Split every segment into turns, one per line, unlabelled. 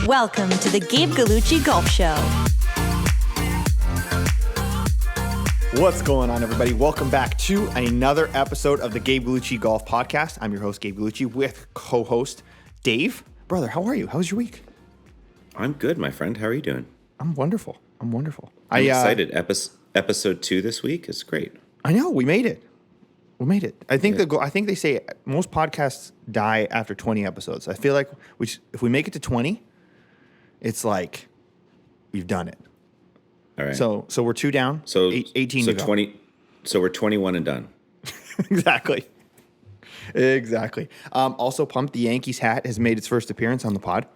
Welcome to the Gabe Gallucci Golf Show.
What's going on, everybody? Welcome back to another episode of the Gabe Gallucci Golf Podcast. I'm your host, Gabe Gallucci, with co-host Dave. Brother, how are you? How was your week?
I'm good, my friend. How are you doing?
I'm wonderful. I'm
I'm excited. Episode 2 this week is great.
I know. We made it. I think I think they say most podcasts die after 20 episodes. I feel like if we make it to 20, it's like we've done it.
All right.
So we're 2 down.
So
18 to go.
20. So we're 21 and done.
Exactly. Also, Pump the Yankees hat has made its first appearance on the pod.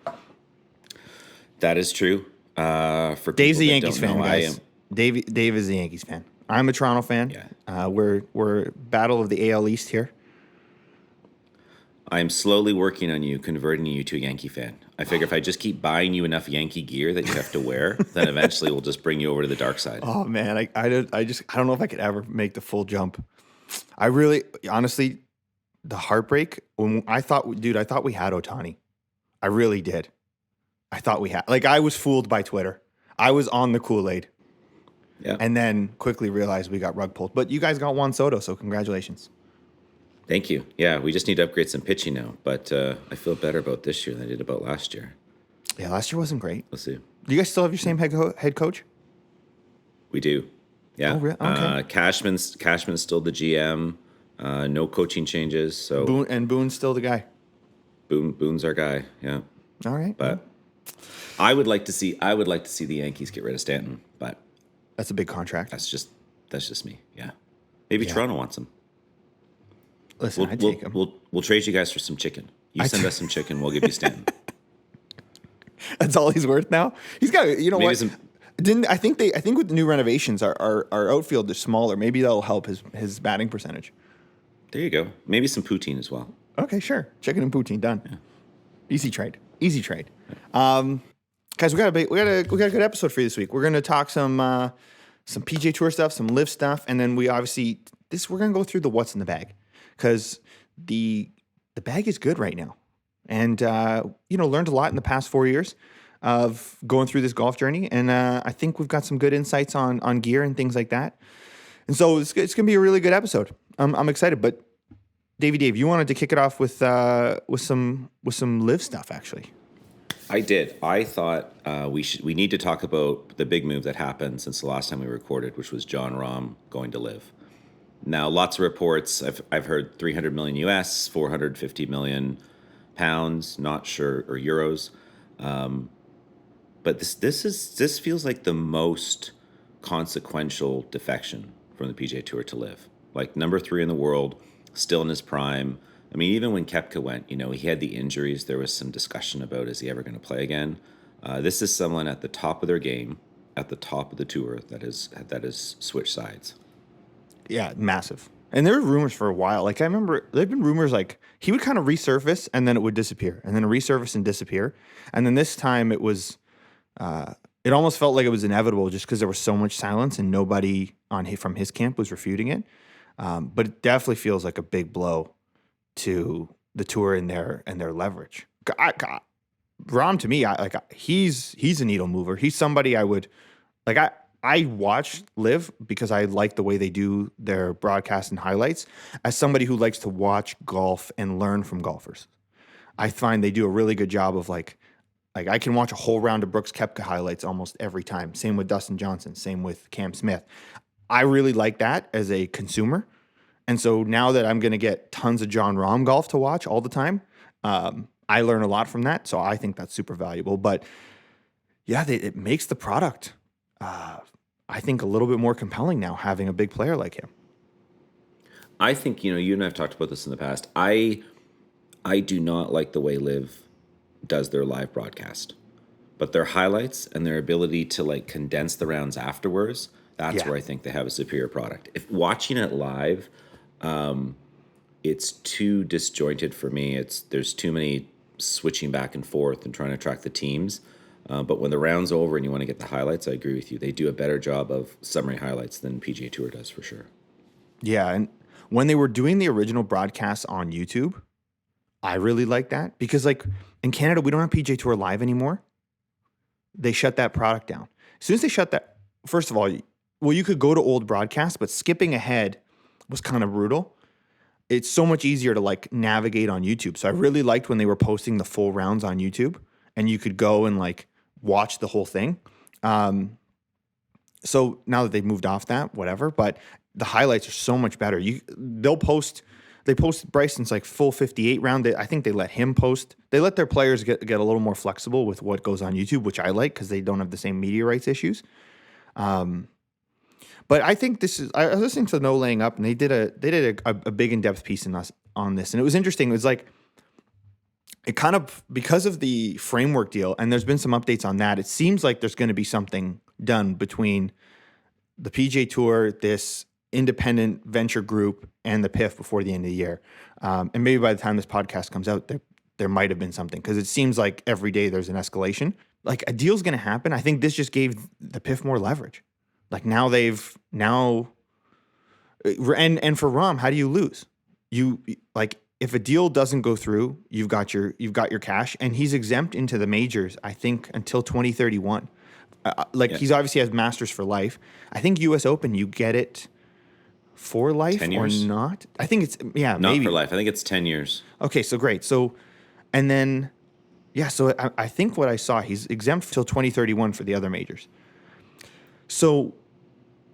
That is true. For
Dave's a
people that
Yankees
don't
fan,
know,
guys. Dave is a Yankees fan. I'm a Toronto fan.
Yeah.
We're battle of the AL East here.
I'm slowly working on converting you to a Yankee fan. I figure if I just keep buying you enough Yankee gear that you have to wear, then eventually we'll just bring you over to the dark side.
Oh man, I don't know if I could ever make the full jump. I really, honestly, the heartbreak when I thought we had Ohtani. I really did. I thought we had. I was fooled by Twitter. I was on the Kool-Aid.
Yeah.
And then quickly realized we got rug pulled. But you guys got Juan Soto, so congratulations.
Thank you. Yeah, we just need to upgrade some pitching now. But I feel better about this year than I did about last year.
Yeah, last year wasn't great.
Let's see.
Do you guys still have your same head coach?
We do. Yeah.
Oh, really? Okay.
Cashman's still the GM. No coaching changes. So
Boone's still the guy.
Boone's our guy. Yeah.
All right.
But I would like to see the Yankees get rid of Stanton, but
that's a big contract.
that's just me. Yeah. Maybe Toronto wants him.
Listen, I take him.
We'll trade you guys for some chicken. You send us some chicken, we'll give you Stanton.
That's all he's worth now. He's got. You know
Maybe
what? I think with the new renovations, our outfield is smaller. Maybe that'll help his batting percentage.
There you go. Maybe some poutine as well.
Okay, sure. Chicken and poutine done. Yeah. Easy trade. Guys, we got a good episode for you this week. We're gonna talk some PGA Tour stuff, some LIV stuff, and then we're gonna go through the what's in the bag, because the bag is good right now, and learned a lot in the past 4 years of going through this golf journey, and I think we've got some good insights on gear and things like that, and so it's gonna be a really good episode. I'm excited, but Dave, you wanted to kick it off with some LIV stuff, actually.
I did. I thought we need to talk about the big move that happened since the last time we recorded, which was Jon Rahm going to LIV. Now, lots of reports. I've heard 300 million US, 450 million pounds, not sure, or euros. But this feels like the most consequential defection from the PGA Tour to LIV. Like number 3 in the world, still in his prime. I mean, even when Koepka went, he had the injuries. There was some discussion about, is he ever going to play again? This is someone at the top of their game, at the top of the tour, that is switched sides.
Yeah, massive. And there were rumors for a while. I remember there'd been rumors he would kind of resurface and then it would disappear, and then resurface and disappear. And then this time it was, it almost felt like it was inevitable just because there was so much silence and nobody from his camp was refuting it. But it definitely feels like a big blow to the tour and their leverage. Rahm, to me, he's a needle mover. He's somebody I would I watch LIV because I like the way they do their broadcasts and highlights. As somebody who likes to watch golf and learn from golfers, I find they do a really good job of I can watch a whole round of Brooks Koepka highlights almost every time. Same with Dustin Johnson. Same with Cam Smith. I really like that as a consumer. And so now that I'm going to get tons of Jon Rahm golf to watch all the time, I learn a lot from that. So I think that's super valuable. But yeah, it makes the product, I think, a little bit more compelling now, having a big player like him.
I think, you and I have talked about this in the past. I do not like the way LIV does their live broadcast. But their highlights and their ability to condense the rounds afterwards, that's where I think they have a superior product. If watching it live, it's too disjointed for me. There's too many switching back and forth and trying to track the teams. But when the round's over and you want to get the highlights, I agree with you. They do a better job of summary highlights than PGA Tour does, for sure.
Yeah, and when they were doing the original broadcasts on YouTube, I really like that because in Canada, we don't have PGA Tour Live anymore. they shut that product down. As soon as they shut that, first of all, well, you could go to old broadcasts, but skipping ahead was kind of brutal. It's so much easier to like navigate on YouTube. So I really liked when they were posting the full rounds on YouTube and you could go and like watch the whole thing. So now that they've moved off that, whatever, but the highlights are so much better. They post Bryson's like full 58 round. I think they let him post. They let their players get a little more flexible with what goes on YouTube, which I like because they don't have the same media rights issues. But I think I was listening to No Laying Up, and they did a big in-depth piece on this, and it was interesting. It was like, it kind of, because of the framework deal, and there's been some updates on that, it seems like there's going to be something done between the PGA Tour, this independent venture group, and the PIF before the end of the year. And maybe by the time this podcast comes out, there might have been something, because it seems like every day there's an escalation. Like, a deal's going to happen. I think this just gave the PIF more leverage. Like, and for Rahm, how do you lose? Like, if a deal doesn't go through, you've got your cash, and he's exempt into the majors, I think, until 2031. He's obviously has Masters for life. I think U.S. Open, you get it for life
10
or
years?
not. I think it's
Not
maybe
for life. I think it's 10 years.
Okay, so great. So, and then so I think what I saw, he's exempt till 2031 for the other majors. So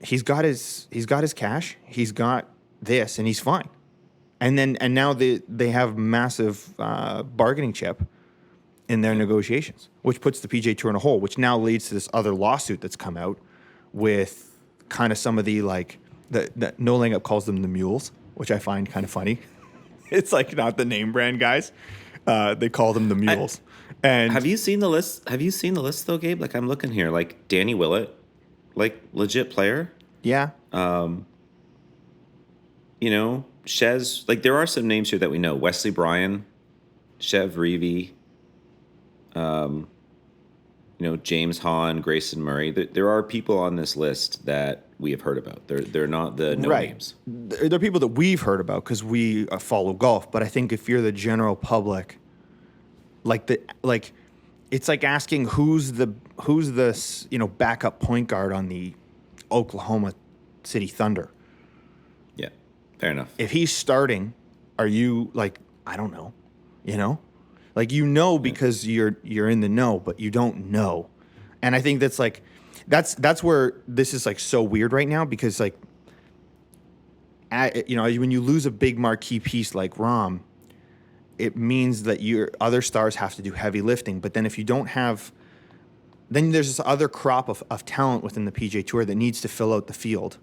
he's got his cash, he's got this, and he's fine. And now they have massive bargaining chip in their negotiations, which puts the PGA Tour in a hole, which now leads to this other lawsuit that's come out with kind of some of the like the No Laying Up calls them the mules, which I find kind of funny. It's like not the name brand guys. They call them the mules. And
have you seen the list? Have you seen the list though, Gabe? Like, I'm looking here, like Danny Willett, like legit player.
Yeah.
Shez, like there are some names here that we know. Wesley Bryan, Chev Reavie, James Hahn, Grayson Murray. There are people on this list that we have heard about. They're not the no names.
They're people that we've heard about because we follow golf. But I think if you're the general public, it's like asking who's the backup point guard on the Oklahoma City Thunder.
Yeah, fair enough.
If he's starting, are you like, I don't know, because you're in the know, but you don't know. And I think that's like, that's where this is like so weird right now, because like, when you lose a big marquee piece like Rahm, it means that your other stars have to do heavy lifting. But then if you don't have, then there's this other crop of talent within the PGA Tour that needs to fill out the field.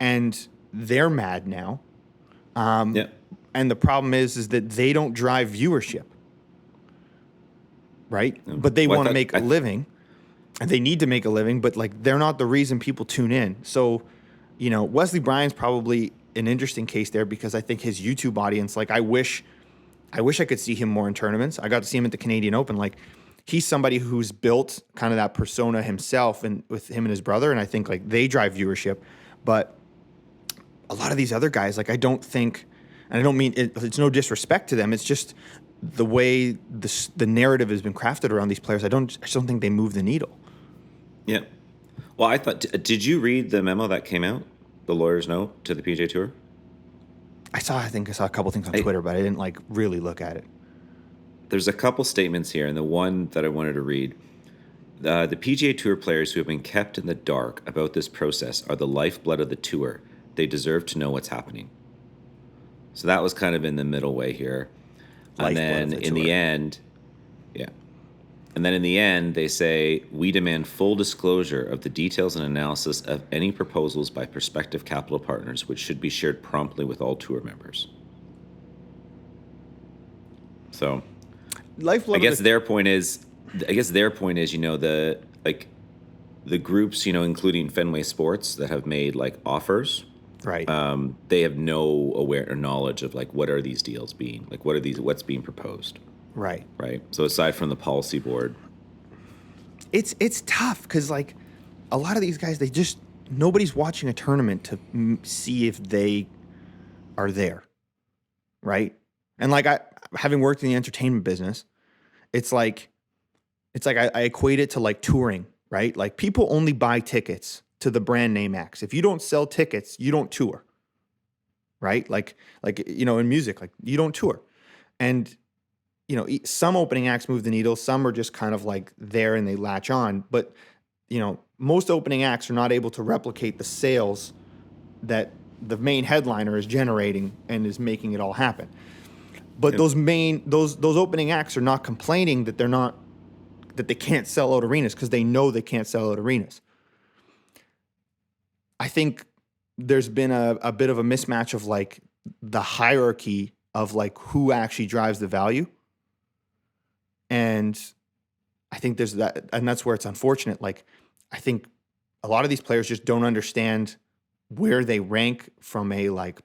And they're mad now. And the problem is that they don't drive viewership. Right? But they want to make a living. And they need to make a living, but like they're not the reason people tune in. So, Wesley Bryan's probably an interesting case there, because I think his YouTube audience, like I wish I could see him more in tournaments. I got to see him at the Canadian Open. Like, he's somebody who's built kind of that persona himself, and with him and his brother, and I think like they drive viewership. But a lot of these other guys, like I don't think, and I don't mean it's no disrespect to them. It's just the way the narrative has been crafted around these players. I just don't think they move the needle.
Yeah. Well, I thought, did you read the memo that came out, the lawyer's note to the PGA Tour?
I think I saw a couple things on Twitter, but I didn't like really look at it.
There's a couple statements here, and the one that I wanted to read. The PGA Tour players who have been kept in the dark about this process are the lifeblood of the tour. They deserve to know what's happening. So that was kind of in the middle way here. And then in the end, And then in the end, they say, we demand full disclosure of the details and analysis of any proposals by prospective capital partners, which should be shared promptly with all tour members. So, I guess their point is, the groups, including Fenway Sports that have made like offers,
right?
They have no aware or knowledge of like what are these deals being, like what's being proposed.
Right.
So aside from the policy board,
it's tough because like a lot of these guys, nobody's watching a tournament to see if they are there, right? And like having worked in the entertainment business, it's like it's like I equate it to like touring, right? Like people only buy tickets to the brand name acts. If you don't sell tickets, you don't tour, right? Like in music, like you don't tour. And some opening acts move the needle. Some are just kind of like there and they latch on. But most opening acts are not able to replicate the sales that the main headliner is generating and is making it all happen. But those opening acts are not complaining that they can't sell out arenas because they know they can't sell out arenas. I think there's been a bit of a mismatch of like the hierarchy of like who actually drives the value. And I think there's that, and that's where it's unfortunate. Like, I think a lot of these players just don't understand where they rank from a like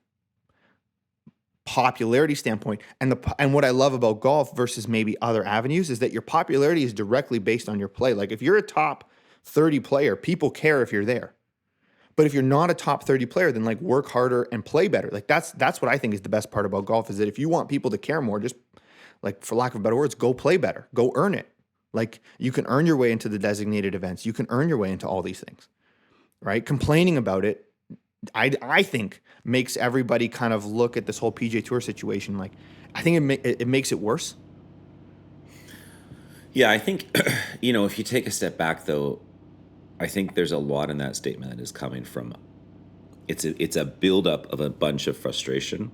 popularity standpoint. And what I love about golf versus maybe other avenues is that your popularity is directly based on your play. Like if you're a top 30 player, people care if you're there. But if you're not a top 30 player, then like work harder and play better. Like that's what I think is the best part about golf is that if you want people to care more, just like for lack of better words, go play better, go earn it. Like you can earn your way into the designated events. You can earn your way into all these things, right? Complaining about it, I think makes everybody kind of look at this whole PGA Tour situation. Like I think it makes it worse.
Yeah, I think, if you take a step back though, I think there's a lot in that statement that is coming from, it's a buildup of a bunch of frustration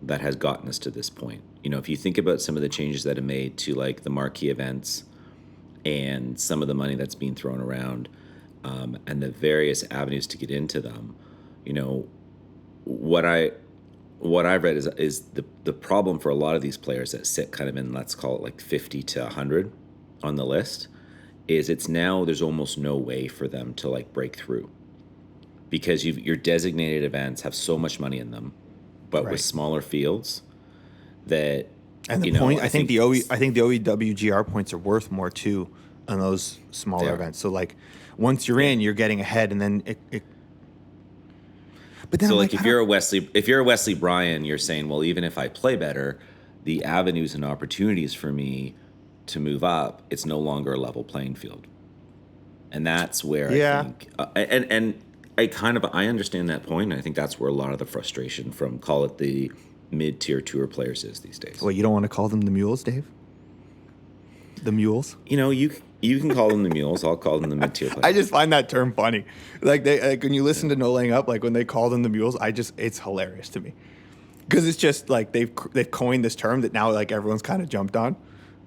that has gotten us to this point. If you think about some of the changes that have made to like the marquee events and some of the money that's being thrown around and the various avenues to get into them, what I've read is the problem for a lot of these players that sit kind of in, let's call it like 50 to 100 on the list, is there's almost no way for them to like break through because your designated events have so much money in them, but with smaller fields that.
And the point, I think the OEWGR points are worth more too on those smaller events. So like once you're in, you're getting ahead, and then it. But then
so like if you're a Wesley Bryan, you're saying, well, even if I play better, the avenues and opportunities for me to move up, it's no longer a level playing field, and that's where I think and I understand that point. And I think that's where a lot of the frustration from, call it the mid-tier tour players, is these days.
Well, you don't want to call them the mules, Dave? The mules?
You can call them the mules. I'll call them the mid-tier players.
I just find that term funny. Like when you listen to No Laying Up, like when they call them the mules, it's hilarious to me. Because it's just like they've coined this term that now like everyone's kind of jumped on.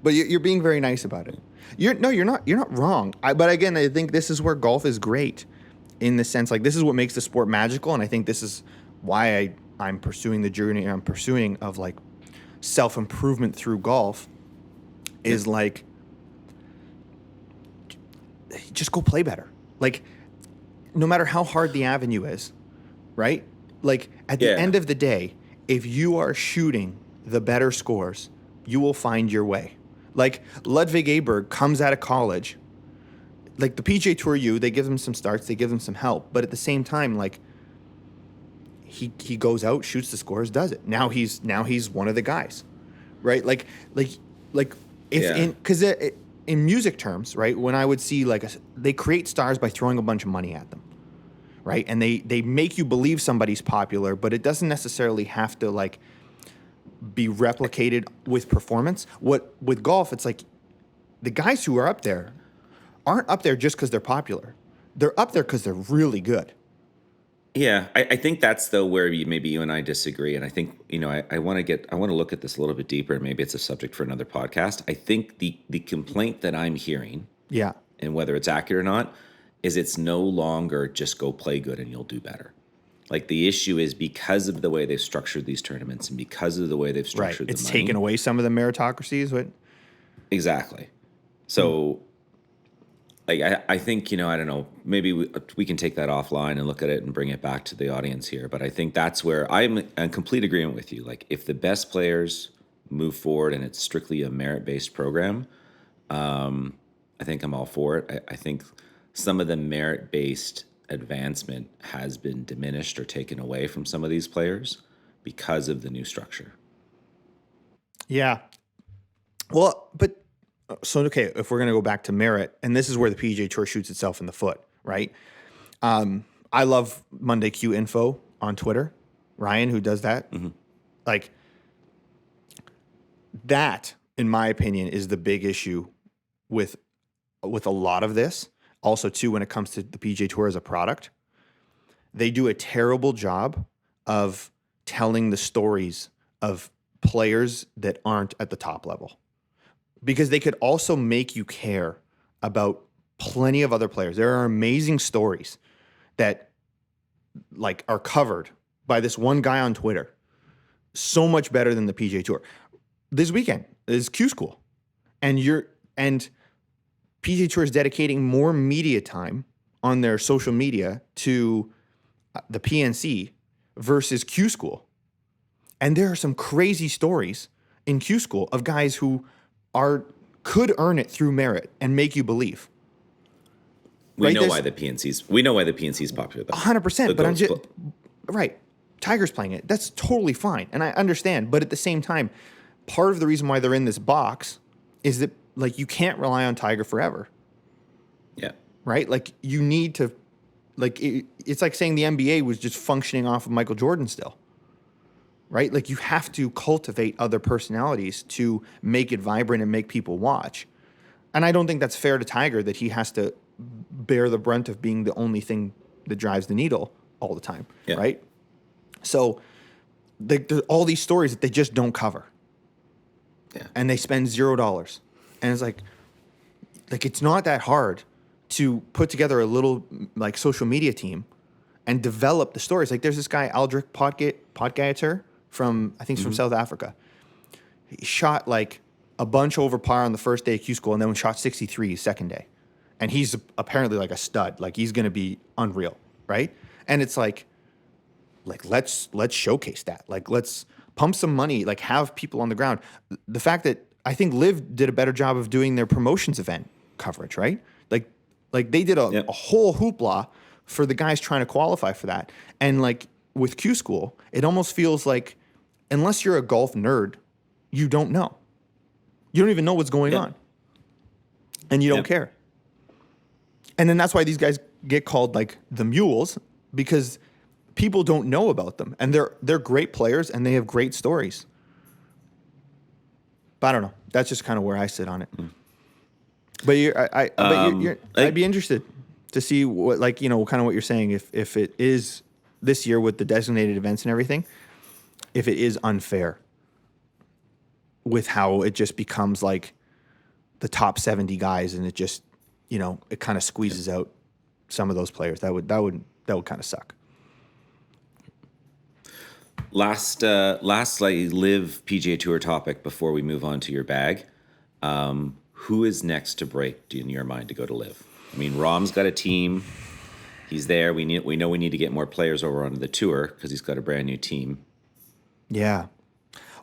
But you're being very nice about it. You're not wrong. But again, I think this is where golf is great, in the sense like this is what makes the sport magical, and I think this is why I'm pursuing the journey I'm pursuing of like self-improvement through golf. Is like just go play better. Like no matter how hard the avenue is, right? Like at the end of the day, if you are shooting the better scores, you will find your way. Like Ludwig Aberg comes out of college, like the PGA Tour they give him some starts, they give him some help, but at the same time, like he goes out, shoots the scores, does it. Now he's one of the guys, right? Like if because in music terms, right? When I would see they create stars by throwing a bunch of money at them, right? And they make you believe somebody's popular, but it doesn't necessarily have to like be replicated with performance. With golf, it's like the guys who are up there aren't up there just because they're popular. They're up there because they're really good.
Yeah, I think that's though where maybe you and I disagree, and I think I want to look at this a little bit deeper. Maybe it's a subject for another podcast. I think the complaint that I'm hearing, and whether it's accurate or not, is it's no longer just go play good and you'll do better. Like the issue is because of the way they've structured these tournaments and because of the way they've structured the money. It's
taken away some of the meritocracies, right?
Exactly. So. I think, I don't know, maybe we can take that offline and look at it and bring it back to the audience here. But I think that's where I'm in complete agreement with you. Like if the best players move forward and it's strictly a merit-based program, I think I'm all for it. I think some of the merit-based advancement has been diminished or taken away from some of these players because of the new structure.
Yeah. Well, but okay, if we're going to go back to merit, and this is where the PGA Tour shoots itself in the foot, right? I love Monday Q Info on Twitter. Ryan, who does that, like that, in my opinion, is the big issue with a lot of this. Also, too, when it comes to the PGA Tour as a product, they do a terrible job of telling the stories of players that aren't at the top level, because they could also make you care about plenty of other players. There are amazing stories that like are covered by this one guy on Twitter, so much better than the PGA Tour. This weekend is Q School, and PGA Tour is dedicating more media time on their social media to the PNC versus Q School. And there are some crazy stories in Q School of guys who could earn it through merit and make you believe.
We know why the PNC is popular, though.
100%. But I'm just right. Tiger's playing it. That's totally fine, and I understand. But at the same time, part of the reason why they're in this box is that like you can't rely on Tiger forever.
Yeah.
Right. Like you need to. Like it's like saying the NBA was just functioning off of Michael Jordan still. Right? Like you have to cultivate other personalities to make it vibrant and make people watch. And I don't think that's fair to Tiger that he has to bear the brunt of being the only thing that drives the needle all the time. Yeah. Right? So there's all these stories that they just don't cover.
Yeah.
And they spend $0. And it's like it's not that hard to put together a little like social media team and develop the stories. Like there's this guy, Aldrich Potgieter, from I think he's from South Africa. He shot like a bunch over par on the first day of Q School, and then shot 63 second day. And he's apparently like a stud. Like he's going to be unreal, right? And it's like let's showcase that. Like let's pump some money. Like have people on the ground. The fact that I think LIV did a better job of doing their promotions event coverage, right? Like they did a whole hoopla for the guys trying to qualify for that. And like with Q School, it almost feels like unless you're a golf nerd, you don't know. You don't even know what's going on. And you don't care. And then that's why these guys get called like the mules, because people don't know about them. And they're great players and they have great stories. But I don't know. That's just kind of where I sit on it. But I'd be interested to see what, like, you know, kind of what you're saying. If it is this year with the designated events and everything, if it is unfair with how it just becomes like the top 70 guys, and it just, you know, it kind of squeezes out some of those players. That would kind of suck.
Last like LIV PGA Tour topic before we move on to your bag. Who is next to break in your mind to go to LIV? I mean, Rahm's got a team. He's there. We know we need to get more players over onto the tour because he's got a brand new team.
Yeah.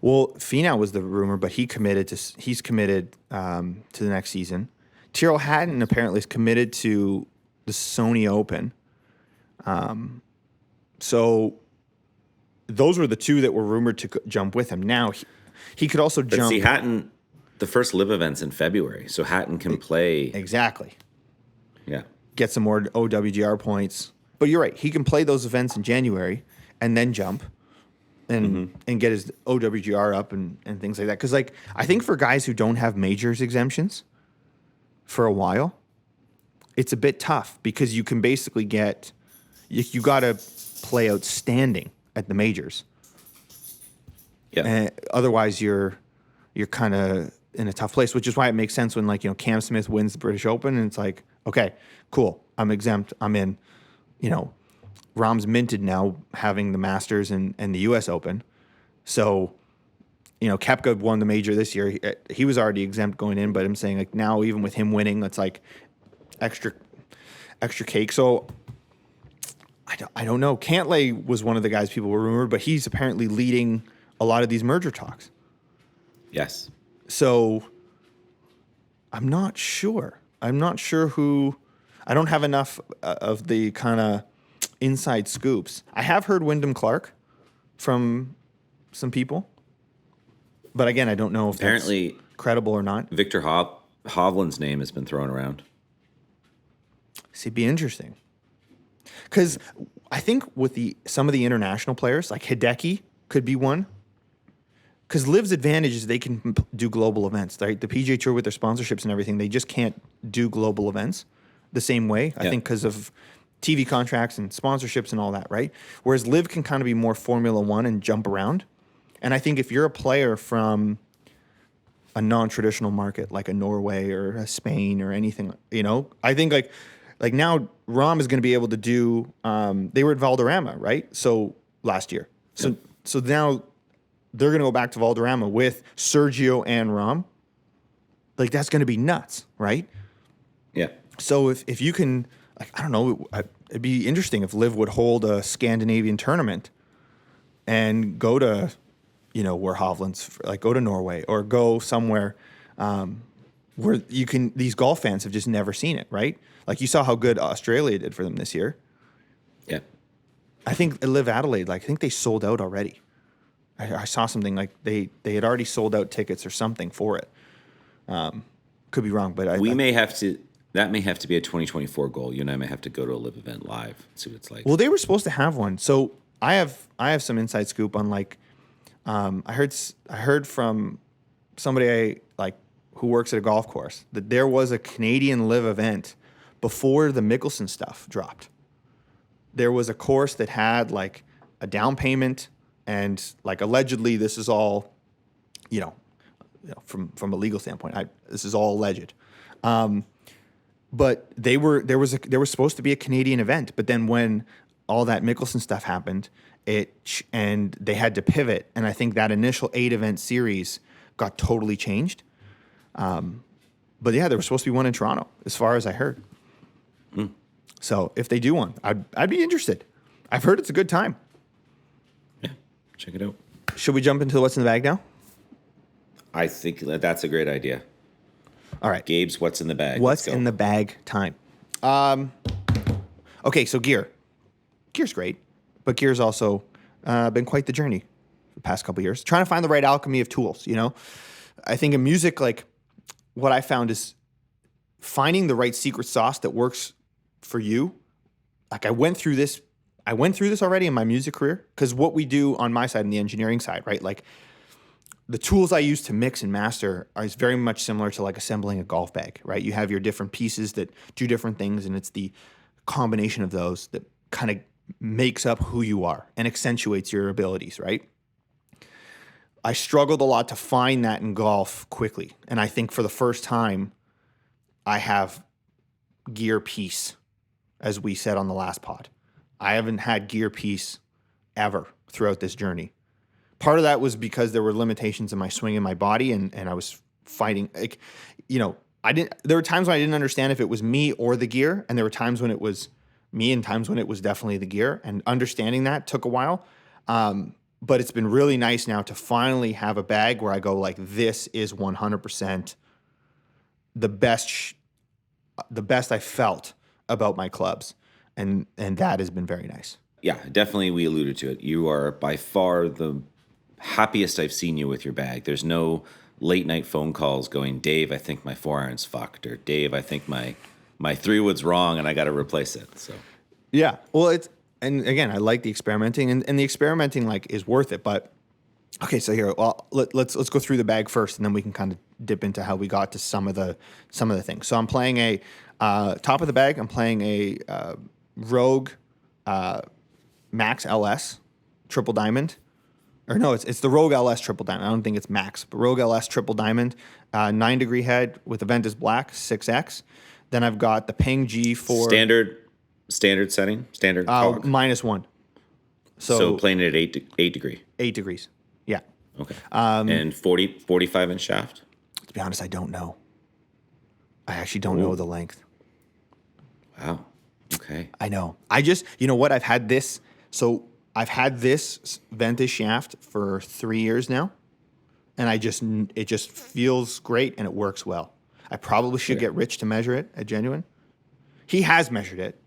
Well, Finau was the rumor, but he's committed to the next season. Tyrrell Hatton apparently is committed to the Sony Open. So those were the two that were rumored to jump with him. Now he could also jump.
But see, Hatton, the first LIV event's in February, so Hatton can play.
Exactly.
Yeah.
Get some more OWGR points. But you're right. He can play those events in January and then jump and get his OWGR up and things like that. Because, like, I think for guys who don't have majors exemptions for a while, it's a bit tough because you can basically get you got to play outstanding at the majors. Yeah. Otherwise, you're kind of in a tough place, which is why it makes sense when, like, you know, Cam Smith wins the British Open and it's like, okay, cool, I'm exempt, I'm in. You know, Rahm's minted now, having the Masters and the U.S. Open. So, you know, Koepka won the major this year. He was already exempt going in, but I'm saying, like, now even with him winning, it's like extra cake. So I don't know. Cantlay was one of the guys people were rumored, but he's apparently leading a lot of these merger talks.
Yes.
So I'm not sure. Who. I don't have enough of the kind of inside scoops. I have heard Wyndham Clark from some people, but again, I don't know if
apparently
that's credible or not.
Victor Hobb Hovland's name has been thrown around.
See, it'd be interesting. Because I think with some of the international players, like Hideki could be one. Because LIV's advantage is they can do global events, right? The PGA Tour with their sponsorships and everything, they just can't do global events the same way. I think because of TV contracts and sponsorships and all that, right? Whereas LIV can kind of be more Formula One and jump around. And I think if you're a player from a non-traditional market like a Norway or a Spain or anything, I think like now Rahm is going to be able to do. They were at Valderrama, right? So last year, so now they're going to go back to Valderrama with Sergio and Rahm. Like that's going to be nuts, right?
Yeah.
So if you can, like, I don't know, it'd be interesting if LIV would hold a Scandinavian tournament and go to, where Hovland's, like go to Norway or go somewhere where these golf fans have just never seen it, right? Like you saw how good Australia did for them this year.
Yeah.
I think LIV Adelaide, I think they sold out already. I saw something like they had already sold out tickets or something for it. Could be wrong, but
may have to. That may have to be a 2024 goal. You and I may have to go to a LIV event live, see what it's like.
Well, they were supposed to have one. So I have some inside scoop on I heard from somebody who works at a golf course that there was a Canadian LIV event before the Mickelson stuff dropped. There was a course that had like a down payment. And allegedly, this is all, from a legal standpoint, this is all alleged. But there was supposed to be a Canadian event, but then when all that Mickelson stuff happened, and they had to pivot, and I think that initial 8-event series got totally changed. But yeah, there was supposed to be one in Toronto, as far as I heard. So if they do one, I'd be interested. I've heard it's a good time.
Check it out.
Should we jump into what's in the bag now?
I think that's a great idea.
All right.
Gabe's what's in the bag.
What's in the bag time. Okay, so gear. Gear's great, but gear's also been quite the journey the past couple of years. Trying to find the right alchemy of tools, I think in music, what I found is finding the right secret sauce that works for you. I went through this already in my music career because what we do on my side, in the engineering side, right? The tools I use to mix and master is very much similar to assembling a golf bag, right? You have your different pieces that do different things, and it's the combination of those that kind of makes up who you are and accentuates your abilities, right? I struggled a lot to find that in golf quickly, and I think for the first time, I have gear peace, as we said on the last pod. I haven't had gear peace ever throughout this journey. Part of that was because there were limitations in my swing in my body, and I was fighting. There were times when I didn't understand if it was me or the gear, and there were times when it was me and times when it was definitely the gear. And understanding that took a while. But it's been really nice now to finally have a bag where I go this is 100% the best I felt about my clubs. And that has been very nice.
Yeah, definitely. We alluded to it. You are by far the happiest I've seen you with your bag. There's no late night phone calls going, Dave, I think my 4-iron's fucked, or Dave, I think my 3-wood's wrong and I got to replace it. So
yeah, well, and again, I like the experimenting, and the experimenting is worth it. But okay, so here, well, let's go through the bag first, and then we can kind of dip into how we got to some of the things. So I'm playing a top of the bag. I'm playing a Rogue Max LS Triple Diamond. Or no, it's the Rogue LS Triple Diamond. I don't think it's Max, but Rogue LS Triple Diamond, 9-degree head with the Ventus Black 6X. Then I've got the Ping G4.
Standard setting? Standard cog?
-1. So
playing it at 8 degree.
8 degrees. Yeah.
Okay. And 45-inch shaft?
To be honest, I don't know. I actually don't know the length.
Wow. Okay.
I know. I just, what? I've had this Ventus shaft for 3 years now, and it just feels great and it works well. I probably should get Rich to measure it at Genuine. He has measured it,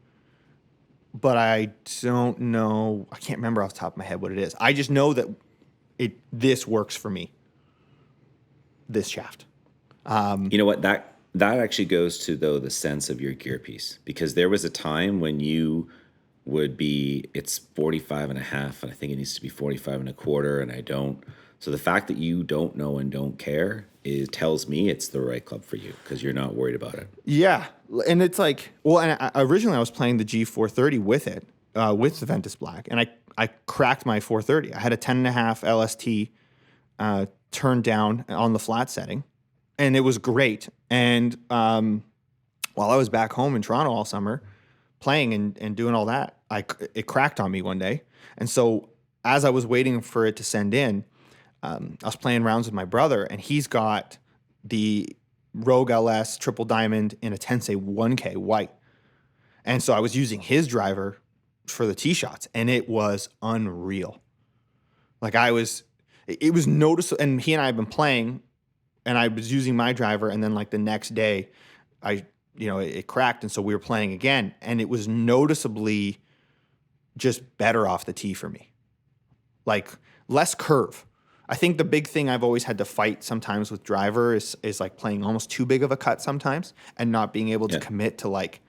but I don't know. I can't remember off the top of my head what it is. I just know that this works for me. This shaft.
You know what? That actually goes to, though, the sense of your gear piece, because there was a time when you would be, it's 45 and a half, and I think it needs to be 45 and a quarter, and I don't. So the fact that you don't know and don't care tells me it's the right club for you, because you're not worried about it.
Yeah, and it's like, well, and originally I was playing the G430 with it, with the Ventus Black, and I cracked my 430. I had a 10.5 LST turned down on the flat setting, and it was great. And while I was back home in Toronto all summer, playing and doing all that, it cracked on me one day. And so as I was waiting for it to send in, I was playing rounds with my brother, and he's got the Rogue LS Triple Diamond in a Tensei 1K white. And so I was using his driver for the tee shots, and it was unreal. Like it was noticeable. And he and I have been playing, and I was using my driver, and then like the next day, it cracked, and so we were playing again, and it was noticeably just better off the tee for me. Like less curve. I think the big thing I've always had to fight sometimes with driver is like playing almost too big of a cut sometimes and not being able to commit to like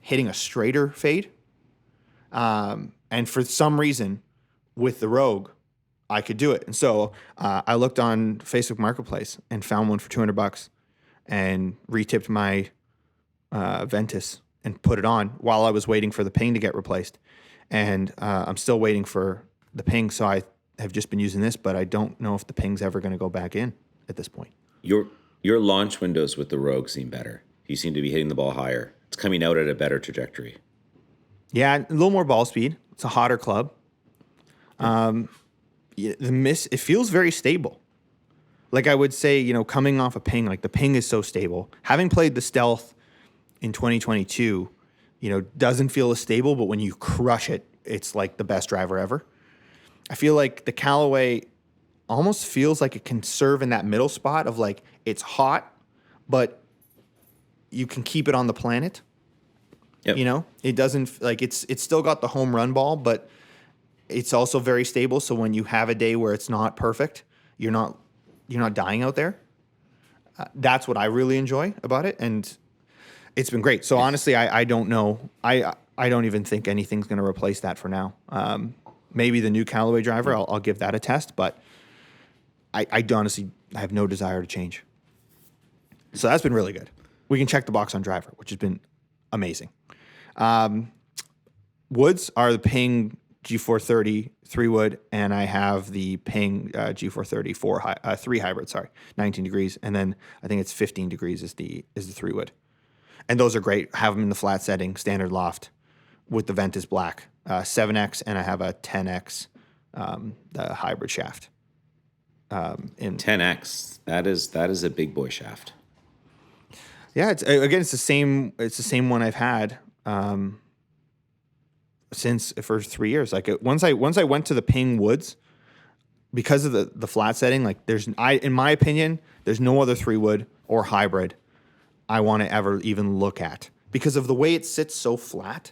hitting a straighter fade. And for some reason with the Rogue, I could do it. And so I looked on Facebook Marketplace and found one for $200 and retipped my Ventus and put it on while I was waiting for the ping to get replaced. And I'm still waiting for the ping, so I have just been using this, but I don't know if the ping's ever going to go back in at this point.
Your launch windows with the Rogue seem better. You seem to be hitting the ball higher. It's coming out at a better trajectory.
Yeah, a little more ball speed. It's a hotter club. It feels very stable. Like I would say, coming off a ping, like the ping is so stable. Having played the Stealth in 2022, doesn't feel as stable, but when you crush it, it's like the best driver ever. I feel like the Callaway almost feels like it can serve in that middle spot of like it's hot, but you can keep it on the planet. Yep. It doesn't like it's still got the home run ball, but it's also very stable. So when you have a day where it's not perfect, you're not dying out there. That's what I really enjoy about it, and it's been great. So honestly, I don't know. I don't even think anything's going to replace that for now. Maybe the new Callaway driver, I'll give that a test, but I honestly have no desire to change. So that's been really good. We can check the box on driver, which has been amazing. Woods are the Ping G430 3-wood, and I have the Ping G430 3 hybrid, 19 degrees, and then I think it's 15 degrees is the 3-wood. And those are great. Have them in the flat setting, standard loft, with the Ventus Black. 7X, and I have a 10X, the hybrid shaft. In
10X, that is a big boy shaft.
Yeah, it's the same. It's the same one I've had since for 3 years. Like once I went to the Ping Woods, because of the flat setting, like in my opinion, there's no other 3-wood or hybrid I want to ever even look at because of the way it sits so flat.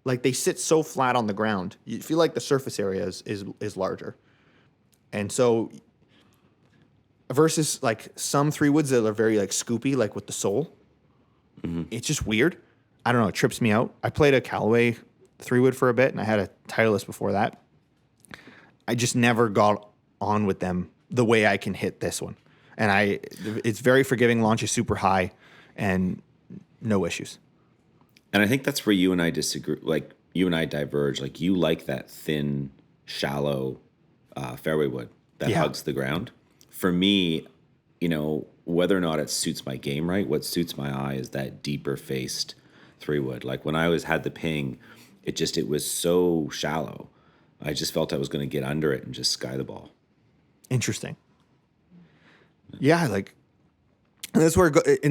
Like they sit so flat on the ground, you feel like the surface area is larger, and so versus like some 3-woods that are very like scoopy, like with the sole, it's just weird. I don't know. It trips me out. I played a Callaway 3-wood for a bit, and I had a Titleist before that. I just never got on with them the way I can hit this one, and it's very forgiving, launches super high, and no issues.
And I think that's where you and I disagree. Like you and I diverge. Like you like that thin, shallow fairway wood that hugs the ground. For me, whether or not it suits my game right, what suits my eye is that deeper faced 3-wood. Like when I had the Ping, it was so shallow. I just felt I was going to get under it and just sky the ball.
Interesting. Yeah, like. And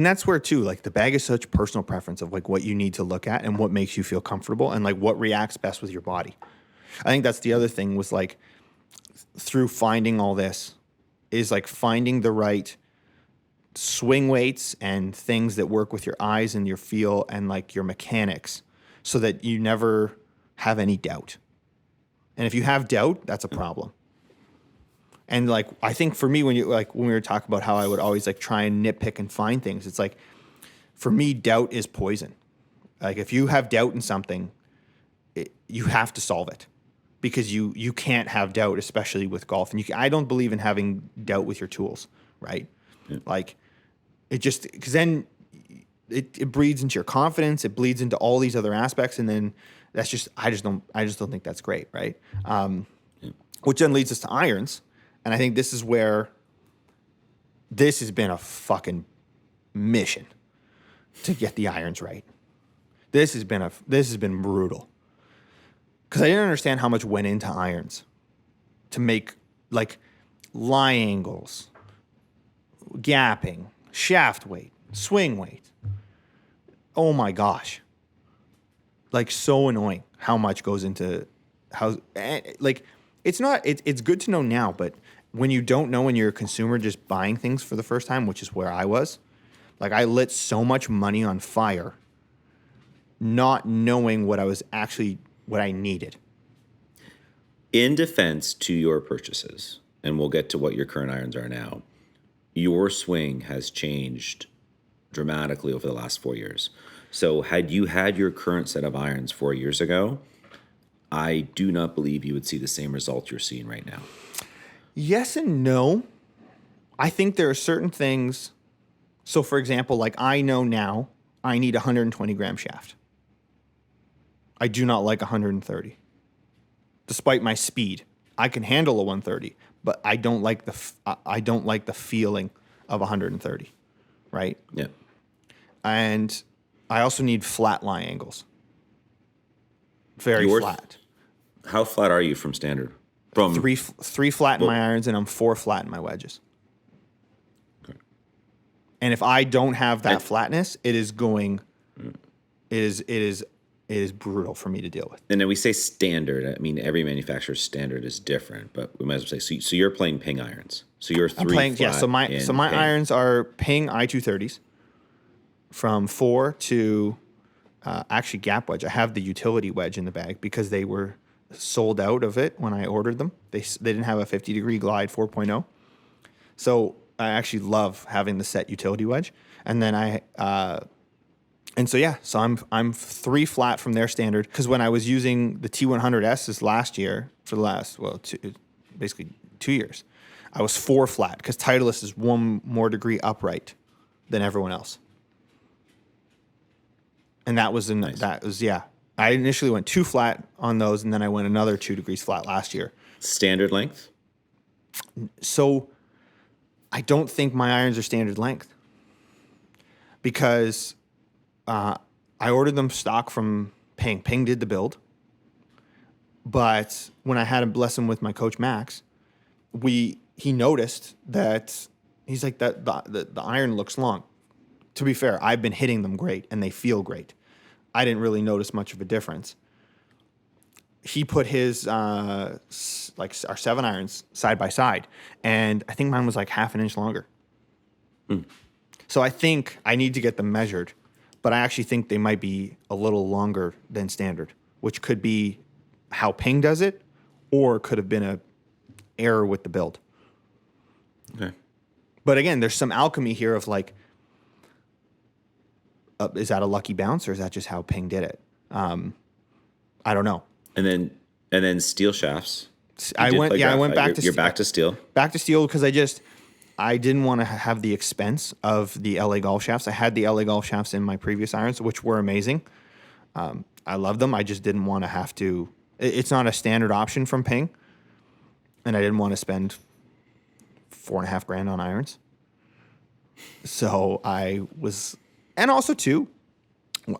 that's where too, like the bag is such personal preference of like what you need to look at and what makes you feel comfortable and like what reacts best with your body. I think that's the other thing was like through finding all this is like finding the right swing weights and things that work with your eyes and your feel and like your mechanics so that you never have any doubt. And if you have doubt, that's a problem. And like, I think for me, when we were talking about how I would always like try and nitpick and find things, it's like, for me, doubt is poison. Like if you have doubt in something, you have to solve it, because you can't have doubt, especially with golf. And I don't believe in having doubt with your tools, right? Yeah. Like it just, because then it breeds into your confidence. It bleeds into all these other aspects, and then that's just I just don't think that's great, right? Which then leads us to irons, and I think this is where this has been a fucking mission to get the irons right. This has been brutal, because I didn't understand how much went into irons to make, like, lie angles, gapping, shaft weight, swing weight. Oh my gosh. Like, so annoying how much goes into how, like, it's good to know now, but when you don't know, when you're a consumer just buying things for the first time, which is where I was, like, I lit so much money on fire not knowing what I needed.
In defense to your purchases, and we'll get to what your current irons are now, your swing has changed dramatically over the last 4 years. So had you had your current set of irons 4 years ago, I do not believe you would see the same result you're seeing right now.
Yes and no. I think there are certain things. So, for example, like, I know now I need a 120 gram shaft. I do not like 130. Despite my speed, I can handle a 130, but I don't like the feeling of 130, right?
Yeah.
And I also need flat lie angles. Very flat.
How flat are you from standard? From
three flat in my irons, and I'm 4 flat in my wedges. Okay. And if I don't have that flatness, it is brutal for me to deal with.
And then we say standard. I mean, every manufacturer's standard is different, but we might as well say, so you're playing ping irons. So you're flat.
Yeah. So my
ping.
irons are ping I-230s from 4 to actually gap wedge. I have the utility wedge in the bag because they were sold out of it when I ordered them. They didn't have a 50-degree glide 4.0. So I actually love having the set utility wedge. And then so I'm 3 flat from their standard, because when I was using the T100S's last year, for the last, basically 2 years, I was 4 flat, because Titleist is 1 more degree upright than everyone else. And that was I initially went 2 flat on those, and then I went another 2 degrees flat last year.
Standard length?
So I don't think my irons are standard length, because I ordered them stock from Ping. Ping did the build. But when I had a lesson with my coach, Max, he noticed that he's like, that the iron looks long. To be fair, I've been hitting them great, and they feel great. I didn't really notice much of a difference. He put his our 7 irons side by side, and I think mine was like half an inch longer. So I think I need to get them measured, but I actually think they might be a little longer than standard, which could be how Ping does it, or could have been a error with the build.
Okay.
But again, there's some alchemy here of like, is that a lucky bounce, or is that just how Ping did it? I don't know.
And then steel shafts.
I went back to
you're back to steel.
Back to steel, because I didn't want to have the expense of the LA Golf shafts. I had the LA Golf shafts in my previous irons, which were amazing. I love them. I just didn't want to have to. It's not a standard option from Ping, and I didn't want to spend $4,500 on irons. So and also too,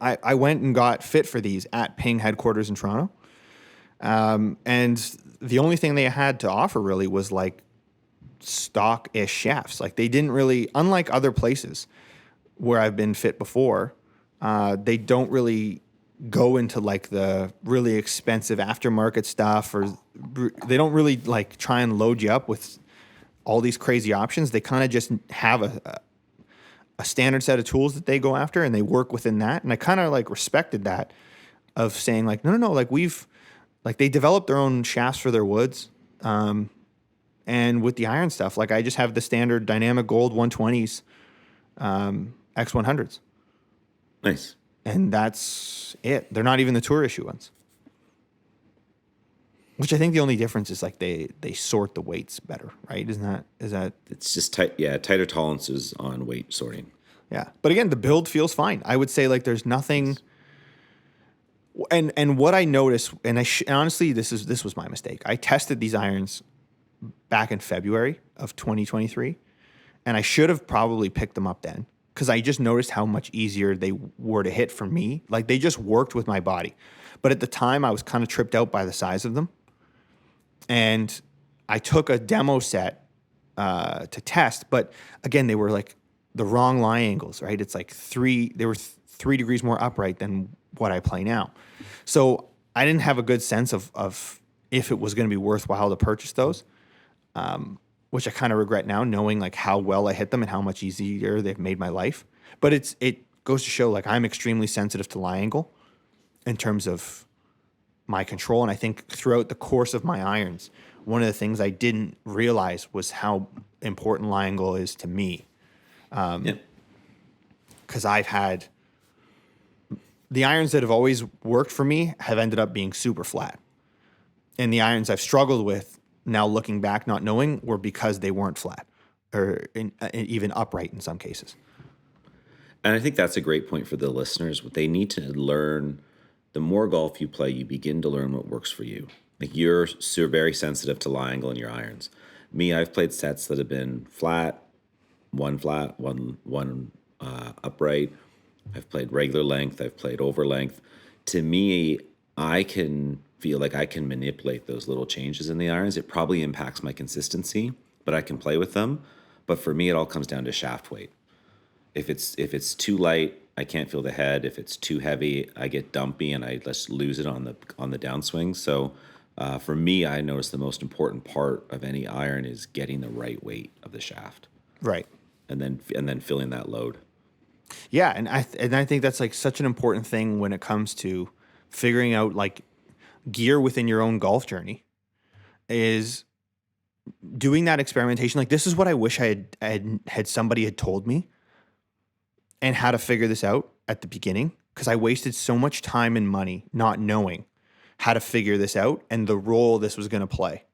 I went and got fit for these at Ping headquarters in Toronto. And the only thing they had to offer really was like stock-ish shafts. Like, they didn't really, unlike other places where I've been fit before, they don't really go into like the really expensive aftermarket stuff, or they don't really like try and load you up with all these crazy options. They kind of just have a standard set of tools that they go after, and they work within that. And I kind of like respected that, of saying like, no, like they developed their own shafts for their woods. And with the iron stuff, like I just have the standard dynamic gold 120s, X100s.
Nice.
And that's it. They're not even the tour issue ones. Which I think the only difference is like they sort the weights better, right? Is that
It's just tight. Yeah, tighter tolerances on weight sorting.
yeah. But again, the build feels fine. I would say like there's nothing. And what I noticed, and honestly, this was my mistake. I tested these irons back in February of 2023, and I should have probably picked them up then because I just noticed how much easier they were to hit for me. Like they just worked with my body. But at the time, I was kind of tripped out by the size of them. And I took a demo set to test, but again, they were like the wrong lie angles, right? It's like they were 3 degrees more upright than what I play now. So I didn't have a good sense of if it was going to be worthwhile to purchase those, which I kind of regret now, knowing like how well I hit them and how much easier they've made my life. But it goes to show like I'm extremely sensitive to lie angle in terms of my control. And I think throughout the course of my irons, one of the things I didn't realize was how important lie angle is to me. Because I've had the irons that have always worked for me have ended up being super flat. And the irons I've struggled with now looking back, not knowing, were because they weren't flat or even upright in some cases.
And I think that's a great point for the listeners. They need to learn. The more golf you play, you begin to learn what works for you. Like you're very sensitive to lie angle in your irons. Me, I've played sets that have been flat, one upright. I've played regular length. I've played over length. To me, I can feel like I can manipulate those little changes in the irons. It probably impacts my consistency, but I can play with them. But for me, it all comes down to shaft weight. If it's too light, I can't feel the head. If it's too heavy, I get dumpy and I just lose it on the downswing. So for me, I notice the most important part of any iron is getting the right weight of the shaft,
Right.
and then filling that load.
Yeah, and I think that's like such an important thing when it comes to figuring out like gear within your own golf journey is doing that experimentation. Like this is what I wish I had somebody had told me and how to figure this out at the beginning, because I wasted so much time and money not knowing how to figure this out and the role this was going to play,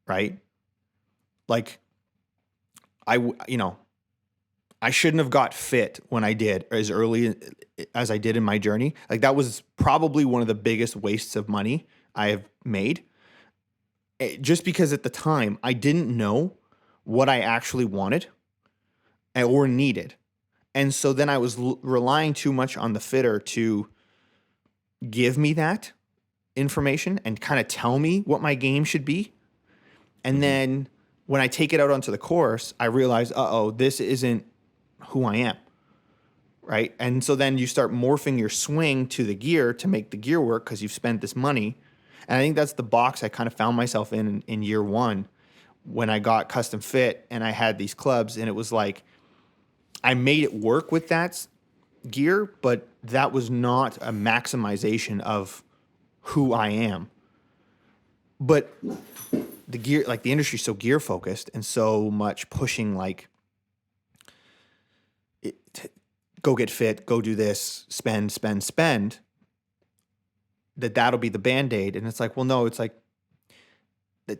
right? Like I shouldn't have got fit when I did as early as I did in my journey. Like that was probably one of the biggest wastes of money I have made. Just because at the time I didn't know what I actually wanted or needed. And so then I was relying too much on the fitter to give me that information and kind of tell me what my game should be. And then when I take it out onto the course, I realize, this isn't who I am, right? And so then you start morphing your swing to the gear to make the gear work because you've spent this money. And I think that's the box I kind of found myself in year one when I got custom fit and I had these clubs, and it was like I made it work with that gear, but that was not a maximization of who I am. But the gear, like the industry's so gear focused and so much pushing like go get fit, go do this, spend, that'll be the Band-Aid. And it's like, well, no, it's like that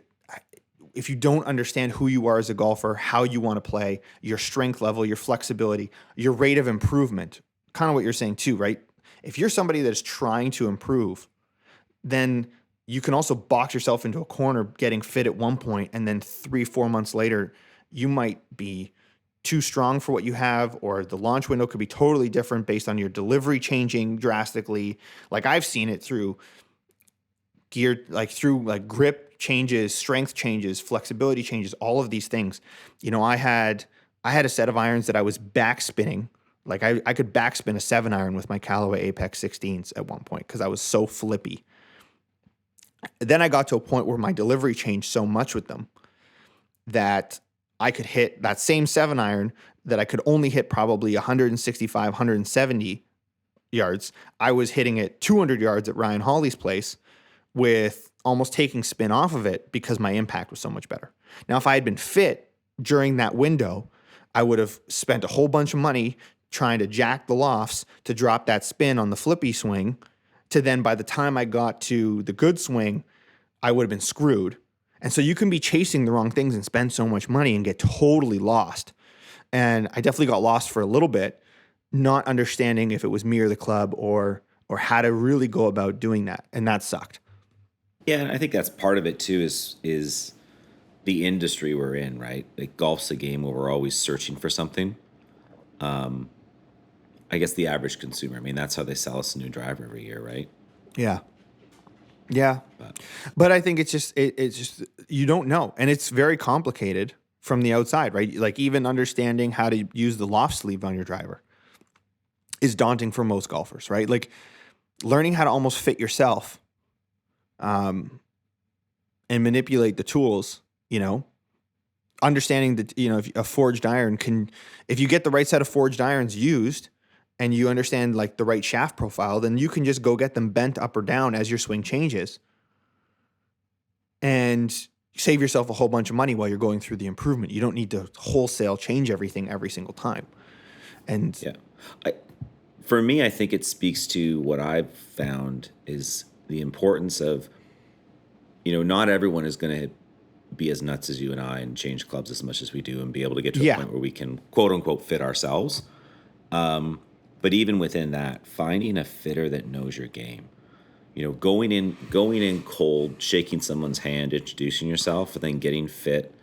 if you don't understand who you are as a golfer, how you want to play, your strength level, your flexibility, your rate of improvement, kind of what you're saying too, right? If you're somebody that is trying to improve, then you can also box yourself into a corner getting fit at one point, and then 3-4 months later, you might be too strong for what you have, or the launch window could be totally different based on your delivery changing drastically. Like I've seen it through gear, like through like grip changes, strength changes, flexibility changes, all of these things. You know, I had a set of irons that I was backspinning. Like I could backspin a 7-iron with my Callaway Apex 16s at one point because I was so flippy. Then I got to a point where my delivery changed so much with them that I could hit that same 7-iron that I could only hit probably 165, 170 yards. I was hitting it 200 yards at Ryan Hawley's place with almost taking spin off of it because my impact was so much better. Now, if I had been fit during that window, I would have spent a whole bunch of money trying to jack the lofts to drop that spin on the flippy swing, to then by the time I got to the good swing, I would have been screwed. And so you can be chasing the wrong things and spend so much money and get totally lost. And I definitely got lost for a little bit, not understanding if it was me or the club or how to really go about doing that. And that sucked.
Yeah, and I think that's part of it too is the industry we're in, right? Like golf's a game where we're always searching for something. I guess the average consumer, I mean, that's how they sell us a new driver every year, right?
Yeah. Yeah. But I think it's just you don't know. And it's very complicated from the outside, right? Like even understanding how to use the loft sleeve on your driver is daunting for most golfers, right? Like learning how to almost fit yourself and manipulate the tools, understanding that, if a forged iron if you get the right set of forged irons used and you understand like the right shaft profile, then you can just go get them bent up or down as your swing changes and save yourself a whole bunch of money while you're going through the improvement. You don't need to wholesale change everything every single time. And
yeah, for me, I think it speaks to what I've found is the importance of, not everyone is going to be as nuts as you and I and change clubs as much as we do and be able to get to a point where we can quote unquote fit ourselves. But even within that, finding a fitter that knows your game, going in cold, shaking someone's hand, introducing yourself, and then getting fit,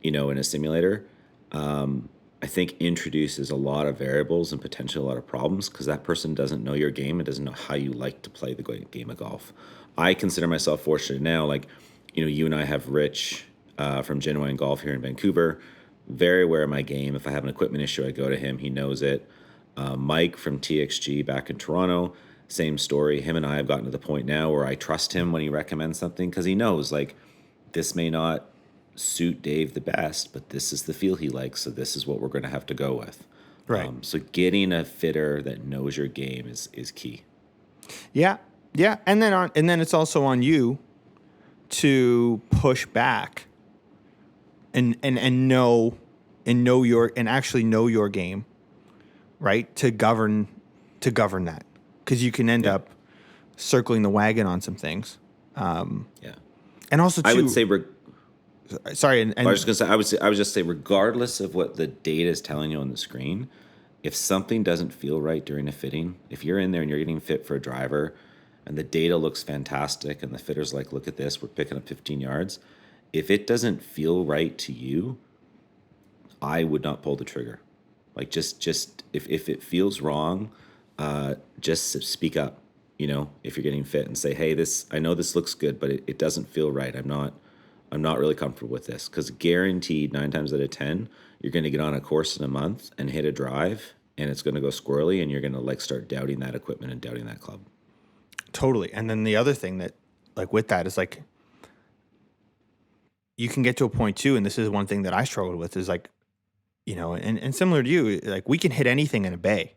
in a simulator, I think introduces a lot of variables and potentially a lot of problems because that person doesn't know your game and doesn't know how you like to play the game of golf. I consider myself fortunate now, like, you and I have Rich from Genuine Golf here in Vancouver, very aware of my game. If I have an equipment issue, I go to him. He knows it. Mike from TXG back in Toronto, same story. Him and I have gotten to the point now where I trust him when he recommends something because he knows, like, this may not suit Dave the best, but this is the feel he likes, so this is what we're going to have to go with.
right.
So getting a fitter that knows your game is key.
Yeah. Yeah. And then it's also on you to push back and actually know your game, right? To govern that. Because you can end up circling the wagon on some things. And also too,
I would say
sorry, and
I was just gonna say I would just say regardless of what the data is telling you on the screen, if something doesn't feel right during a fitting, if you're in there and you're getting fit for a driver and the data looks fantastic and the fitter's like, look at this, we're picking up 15 yards. If it doesn't feel right to you, I would not pull the trigger. Like just if it feels wrong, just speak up, if you're getting fit and say, hey, I know this looks good, but it doesn't feel right. I'm not really comfortable with this, because guaranteed 9 times out of 10, you're going to get on a course in a month and hit a drive and it's going to go squirrely and you're going to like start doubting that equipment and doubting that club.
Totally. And then the other thing that like with that is like, you can get to a point too. And this is one thing that I struggled with is like, and similar to you, like we can hit anything in a bay.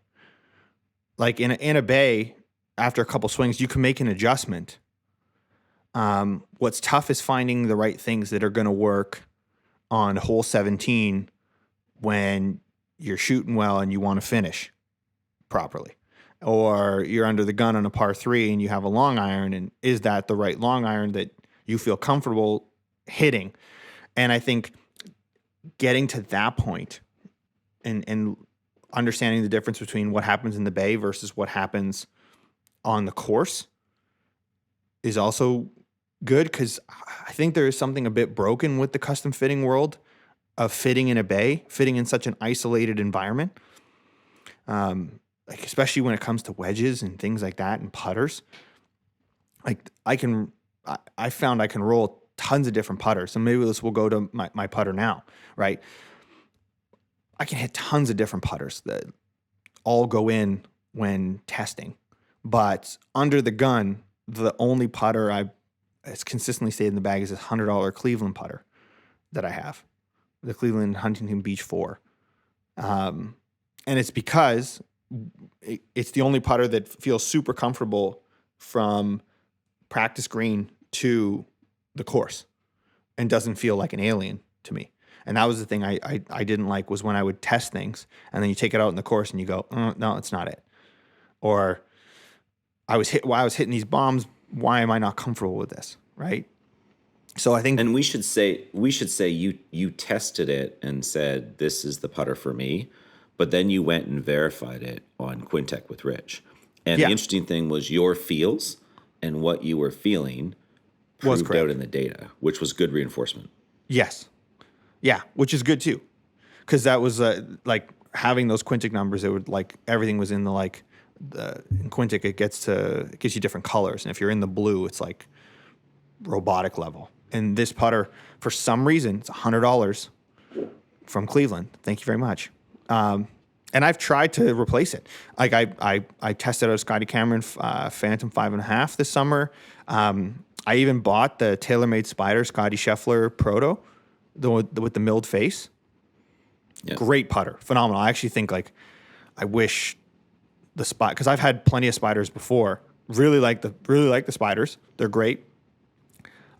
Like in a bay, after a couple swings, you can make an adjustment. What's tough is finding the right things that are going to work on hole 17 when you're shooting well and you want to finish properly. Or you're under the gun on a par 3 and you have a long iron, and is that the right long iron that you feel comfortable hitting? And I think getting to that point and understanding the difference between what happens in the bay versus what happens on the course is also good, because I think there is something a bit broken with the custom fitting world of fitting in a bay, fitting in such an isolated environment. Like especially when it comes to wedges and things like that and putters. Like I found I can roll tons of different putters. So maybe we'll go to my putter now, right? I can hit tons of different putters that all go in when testing. But under the gun, the only putter it's consistently stayed in the bag is this $100 Cleveland putter that I have, the Cleveland Huntington Beach 4. And it's because it's the only putter that feels super comfortable from practice green to the course and doesn't feel like an alien to me. And that was the thing I didn't like, was when I would test things and then you take it out in the course and you go, no, it's not it. Or while I was hitting these bombs, why am I not comfortable with this? Right. So I think,
and we should say you tested it and said, this is the putter for me, but then you went and verified it on Quintech with Rich. And the interesting thing was your feels and what you were feeling proved out in the data, which was good reinforcement.
Yes. Yeah, which is good too. Because that was like having those Quintic numbers, it would like everything was in the like, in Quintic it gives you different colors. And if you're in the blue, it's like robotic level. And this putter, for some reason, it's $100 from Cleveland. Thank you very much. And I've tried to replace it. Like I tested out a Scotty Cameron Phantom 5.5 this summer. I even bought the TaylorMade Spider Scotty Scheffler Proto, with the milled face. Yeah. Great putter, phenomenal. I actually think like I wish the spot, because I've had plenty of spiders before. Really like the spiders. They're great.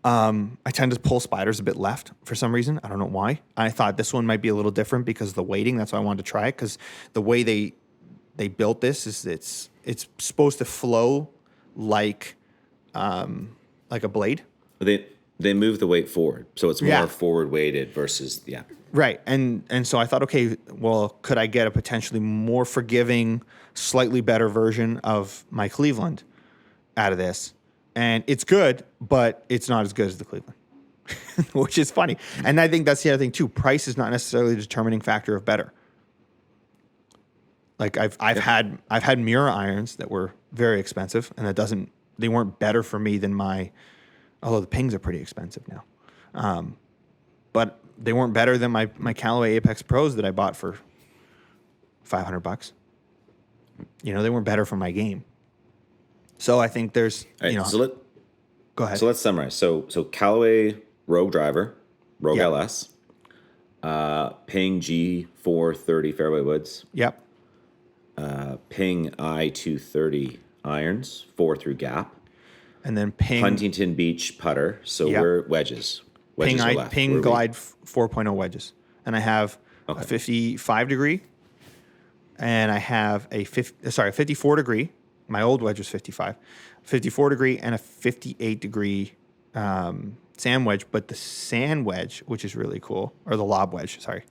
I tend to pull spiders a bit left for some reason. I don't know why. I thought this one might be a little different because of the weighting. That's why I wanted to try it, because the way they built this is it's supposed to flow like a blade.
They move the weight forward, so it's more forward weighted versus
right. And so I thought, okay, well, could I get a potentially more forgiving, slightly better version of my Cleveland out of this? And it's good, but it's not as good as the Cleveland, which is funny. And I think that's the other thing too. Price is not necessarily the determining factor of better. Like I've had Mura irons that were very expensive, and they weren't better for me than although the pings are pretty expensive now. But they weren't better than my Callaway Apex Pros that I bought for $500. They weren't better for my game. So I think there's, go ahead.
So let's summarize. So Callaway Rogue Driver, Rogue LS, Ping G430 fairway woods.
Yep.
Ping I230 irons, 4 through gap.
And then Ping
Huntington Beach putter. So we're wedges. Wedges are left.
Ping Glide 4.0 wedges. And I have a 55 degree, and I have a 54 degree. My old wedge was 54 degree, and a 58 degree sand wedge. But the sand wedge, which is really cool, or the lob wedge, sorry.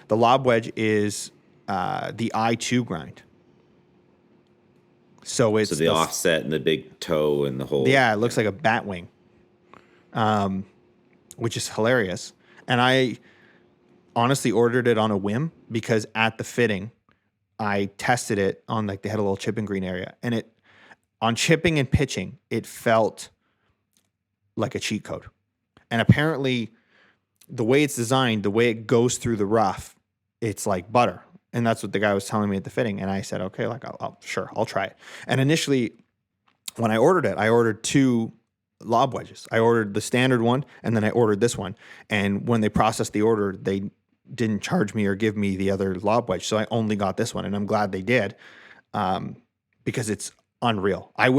The lob wedge is the I2 grind. So it's
the offset and the big toe and the whole.
Yeah, it looks like a bat wing, which is hilarious. And I honestly ordered it on a whim because at the fitting, I tested it on they had a little chipping green area, and on chipping and pitching, it felt like a cheat code. And apparently, the way it's designed, the way it goes through the rough, it's like butter. And that's what the guy was telling me at the fitting. And I said, okay, I'll try it. And initially, when I ordered 2 lob wedges. I ordered the standard one, and then I ordered this one. And when they processed the order, they didn't charge me or give me the other lob wedge. So I only got this one, and I'm glad they did, because it's unreal. I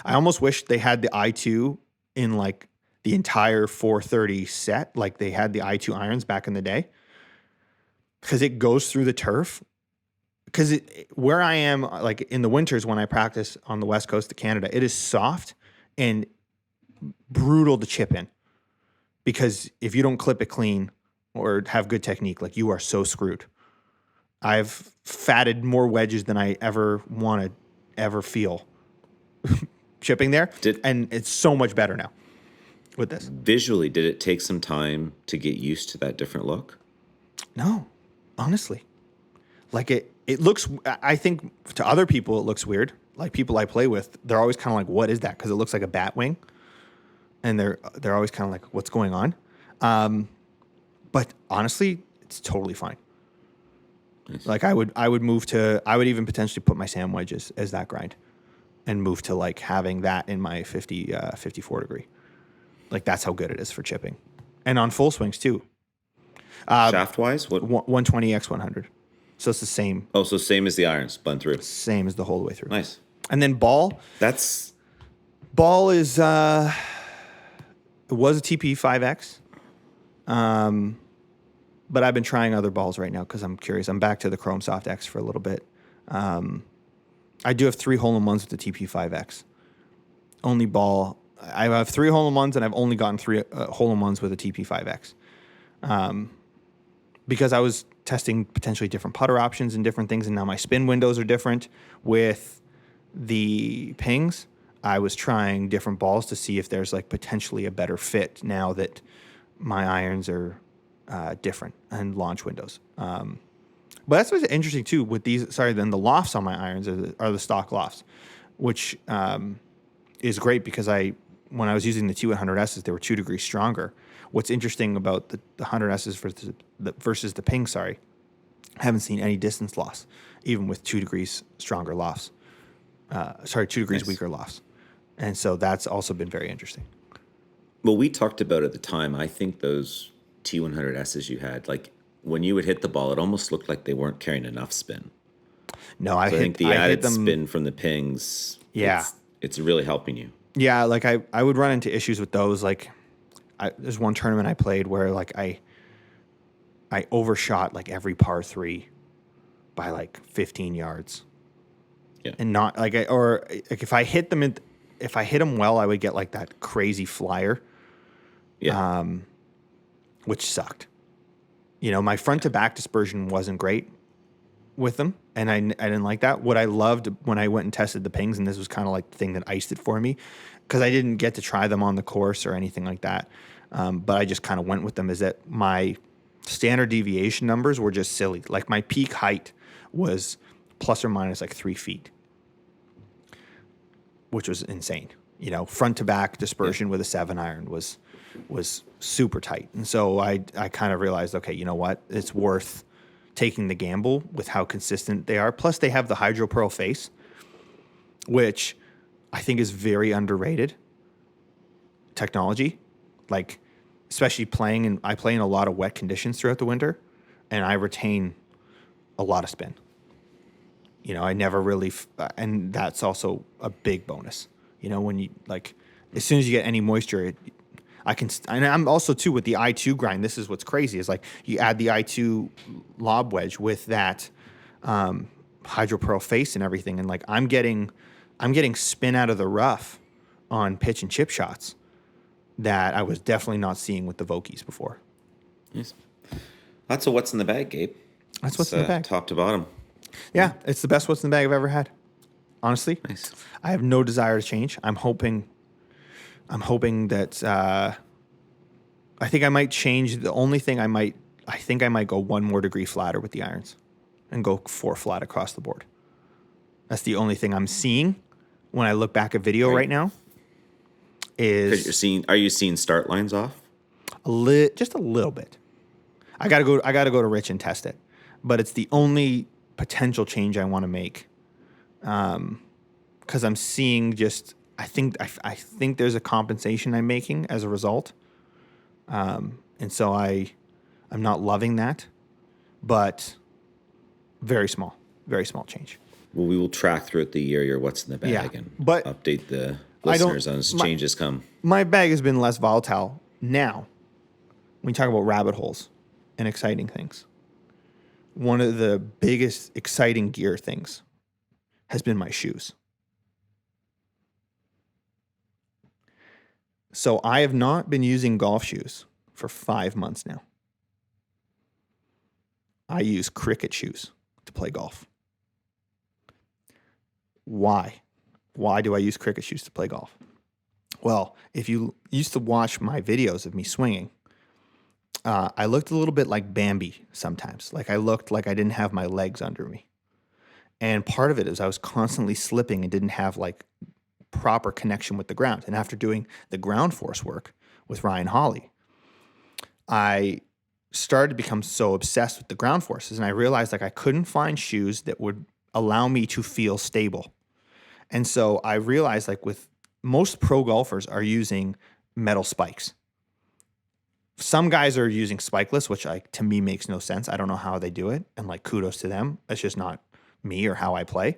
almost wish they had the I2 in the entire 430 set, like they had the I2 irons back in the day, because it goes through the turf. Because where I am, in the winters when I practice on the west coast of Canada, it is soft and brutal to chip in. Because if you don't clip it clean or have good technique, you are so screwed. I've fatted more wedges than I ever want to ever feel chipping there. And it's so much better now with this.
Visually, did it take some time to get used to that different look?
No, honestly. It looks, I think to other people it looks weird. Like people I play with, they're always kind of like, what is that? Because it looks like a bat wing. And they're always kind of like, what's going on? But honestly, it's totally fine. Nice. I would even potentially put my sand wedges as that grind and move to having that in my 54 degree. That's how good it is for chipping. And on full swings too.
Shaft wise? What?
120x100. So it's the same.
Oh, so same as the irons, spun through.
Same as the whole way through.
Nice.
And then ball.
That's...
Ball is... It was a TP5X. But I've been trying other balls right now because I'm curious. I'm back to the Chrome Soft X for a little bit. I do have 3 hole-in-ones with the TP5X. Only ball. I have 3 hole-in-ones, and I've only gotten 3 hole-in-ones with a TP5X. Because I was testing potentially different putter options and different things, and now my spin windows are different. With the pings, I was trying different balls to see if there's like potentially a better fit now that my irons are different and launch windows. But that's what's interesting too with these. Then the lofts on my irons are the stock lofts, which is great because when I was using the T100Ss, they were 2 degrees stronger. What's interesting about the 100Ss versus the ping, I haven't seen any distance loss, even with 2 degrees stronger lofts. 2 degrees weaker lofts. And so that's also been very interesting.
Well, we talked about at the time, I think those T100Ss you had, like when you would hit the ball, it almost looked like they weren't carrying enough spin.
No,
I think the added spin from the pings,
yeah,
it's really helping you.
Yeah, like I would run into issues with those. Like there's one tournament I played where like I overshot like every par 3 by like 15 yards. Yeah. And not like if I hit them well, I would get like that crazy flyer. Yeah. Which sucked. My front to back dispersion wasn't great with them, and I didn't like that. What I loved when I went and tested the pings, and this was kind of like the thing that iced it for me, because I didn't get to try them on the course or anything like that. But I just kind of went with them, is that my standard deviation numbers were just silly. Like my peak height was plus or minus like 3 feet, which was insane. Front to back dispersion with a 7-iron was super tight. And so I kind of realized, okay, you know what? It's worth taking the gamble with how consistent they are. Plus they have the Hydro Pearl face, which I think is very underrated technology. Like, especially I play in a lot of wet conditions throughout the winter, and I retain a lot of spin. I never really, and that's also a big bonus. When you like, as soon as you get any moisture, and I'm also too with the I2 grind. This is what's crazy is like you add the I2 lob wedge with that Hydro Pearl face and everything, and like I'm getting spin out of the rough on pitch and chip shots that I was definitely not seeing with the Vokies before.
Yes, that's a what's in the bag, Gabe.
That's what's in the bag,
top to bottom.
Yeah, it's the best what's in the bag I've ever had. Honestly,
nice.
I have no desire to change. I'm hoping that I think I might change. The only thing I think I might go 1 more degree flatter with the irons and go 4 flat across the board. That's the only thing I'm seeing when I look back at video right now.
Are you seeing start lines off?
Just a little bit. I gotta go to Rich and test it, but it's the only potential change I want to make. Because I'm seeing I think there's a compensation I'm making as a result. And so I'm not loving that, but very small change.
Well, we will track throughout the year your what's in the bag and update the listeners as changes come.
My bag has been less volatile. Now, when you talk about rabbit holes and exciting things, one of the biggest exciting gear things has been my shoes. So I have not been using golf shoes for 5 months now. I use cricket shoes to play golf. Why? Why do I use cricket shoes to play golf? Well, if you used to watch my videos of me swinging, I looked a little bit like Bambi sometimes. Like I looked like I didn't have my legs under me. And part of it is I was constantly slipping and didn't have like proper connection with the ground. And after doing the ground force work with Ryan Hawley, I started to become so obsessed with the ground forces. And I realized like I couldn't find shoes that would allow me to feel stable. And so I realized like with most pro golfers are using metal spikes. Some guys are using spikeless, which to me makes no sense. I don't know how they do it. And like kudos to them. It's just not me or how I play.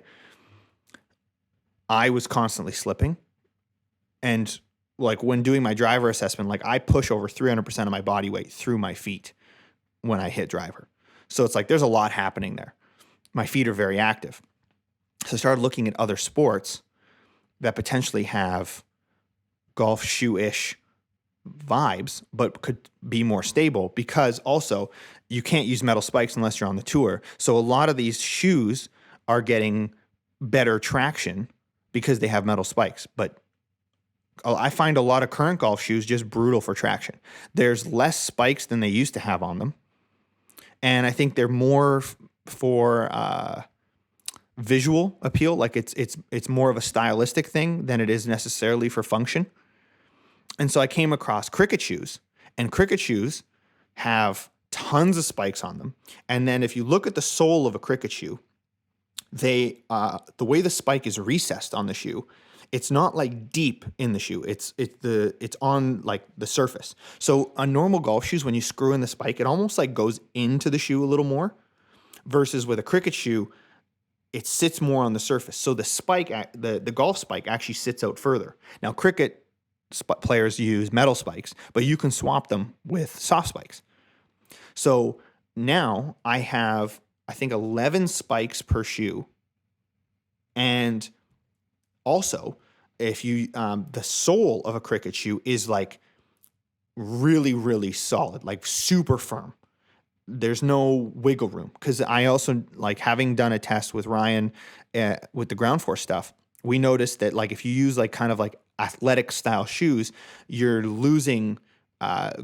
I was constantly slipping. And like when doing my driver assessment, like I push over 300% of my body weight through my feet when I hit driver. So it's like there's a lot happening there. My feet are very active. So I started looking at other sports that potentially have golf shoe-ish vibes, but could be more stable, because also you can't use metal spikes unless you're on the tour. So a lot of these shoes are getting better traction because they have metal spikes. But I find a lot of current golf shoes just brutal for traction. There's less spikes than they used to have on them. And I think they're more for visual appeal. Like it's more of a stylistic thing than it is necessarily for function. And so I came across cricket shoes, and cricket shoes have tons of spikes on them. And then if you look at the sole of a cricket shoe, the way the spike is recessed on the shoe, it's not like deep in the shoe. It's on like the surface. So on normal golf shoes, when you screw in the spike, it almost like goes into the shoe a little more, versus with a cricket shoe, it sits more on the surface. So the spike, the golf spike actually sits out further. Now cricket players use metal spikes, but you can swap them with soft spikes. So now I have, I think, 11 spikes per shoe. And also, if you, the sole of a cricket shoe is like really, really solid, like super firm. There's no wiggle room. Because I also, like, having done a test with Ryan with the ground force stuff, we noticed that, like, if you use like kind of like athletic style shoes, you're losing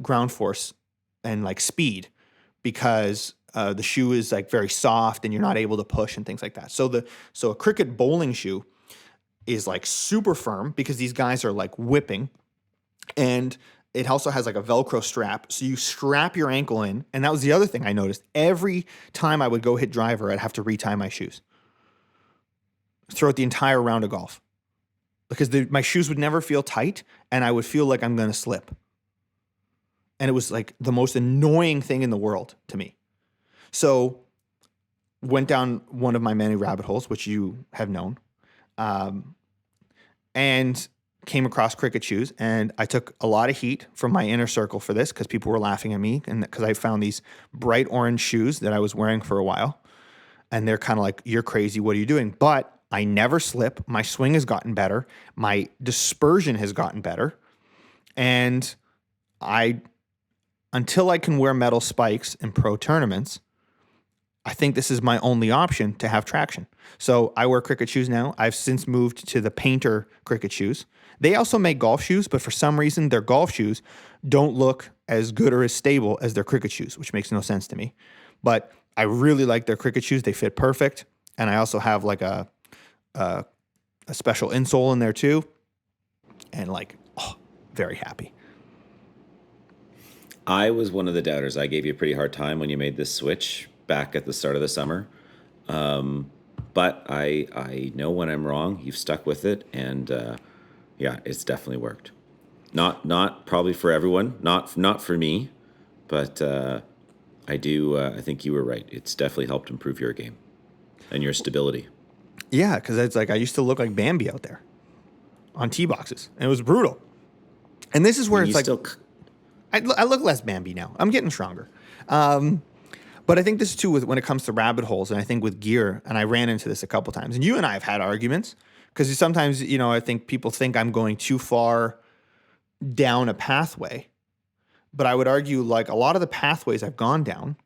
ground force and like speed, because the shoe is like very soft and you're not able to push and things like that. So a cricket bowling shoe is like super firm because these guys are like whipping, and it also has like a Velcro strap. So you strap your ankle in. And that was the other thing I noticed. Every time I would go hit driver, I'd have to retie my shoes throughout the entire round of golf, because my shoes would never feel tight and I would feel like I'm going to slip. And it was like the most annoying thing in the world to me. So went down one of my many rabbit holes, which you have known, and came across cricket shoes. And I took a lot of heat from my inner circle for this, because people were laughing at me, and because I found these bright orange shoes that I was wearing for a while. And they're kind of like, you're crazy, what are you doing? But I never slip. My swing has gotten better. My dispersion has gotten better. And until I can wear metal spikes in pro tournaments, I think this is my only option to have traction. So I wear cricket shoes now. I've since moved to the Painter cricket shoes. They also make golf shoes, but for some reason, their golf shoes don't look as good or as stable as their cricket shoes, which makes no sense to me. But I really like their cricket shoes. They fit perfect. And I also have like a special insole in there too. And like, very happy.
I was one of the doubters. I gave you a pretty hard time when you made this switch back at the start of the summer. But I know when I'm wrong. You've stuck with it, and yeah, it's definitely worked. Not probably for everyone, not for me, but I think you were right. It's definitely helped improve your game and your stability.
Yeah, because it's like I used to look like Bambi out there on tee boxes, and it was brutal. And this is where it's like I look less Bambi now. I'm getting stronger. But I think this is too when it comes to rabbit holes, and I think with gear, and I ran into this a couple times, and you and I have had arguments, because sometimes, I think people think I'm going too far down a pathway. But I would argue, like, a lot of the pathways I've gone down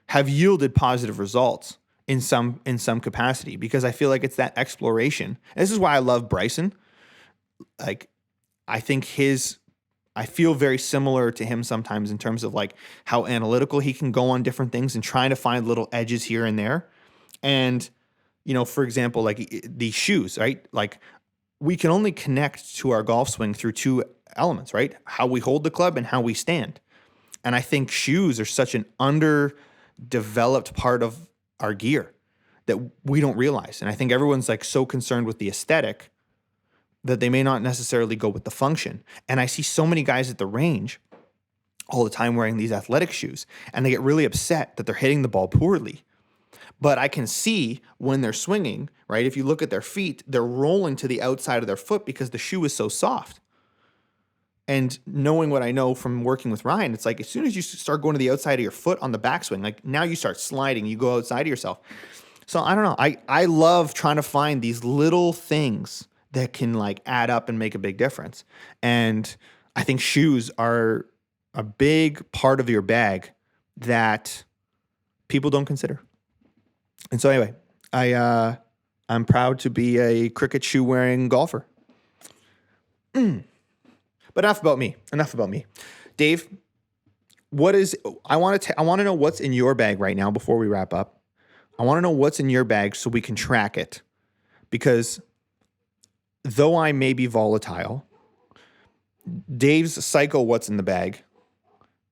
have yielded positive results in some capacity, because I feel like it's that exploration. And this is why I love Bryson. Like, I think I feel very similar to him sometimes in terms of like how analytical he can go on different things and trying to find little edges here and there. And, for example, like these shoes, right? Like, we can only connect to our golf swing through two elements, right? How we hold the club and how we stand. And I think shoes are such an underdeveloped part of our gear that we don't realize. And I think everyone's like so concerned with the aesthetic that they may not necessarily go with the function. And I see so many guys at the range all the time wearing these athletic shoes, and they get really upset that they're hitting the ball poorly. But I can see when they're swinging, right? If you look at their feet, they're rolling to the outside of their foot because the shoe is so soft. And knowing what I know from working with Ryan, it's like as soon as you start going to the outside of your foot on the backswing, like now you start sliding, you go outside of yourself. So I don't know. I love trying to find these little things that can like add up and make a big difference. And I think shoes are a big part of your bag that people don't consider. And so anyway, I'm proud to be a cricket shoe wearing golfer. But enough about me. Dave, I want to know what's in your bag right now before we wrap up. I want to know what's in your bag so we can track it. Because though I may be volatile, Dave's psycho what's in the bag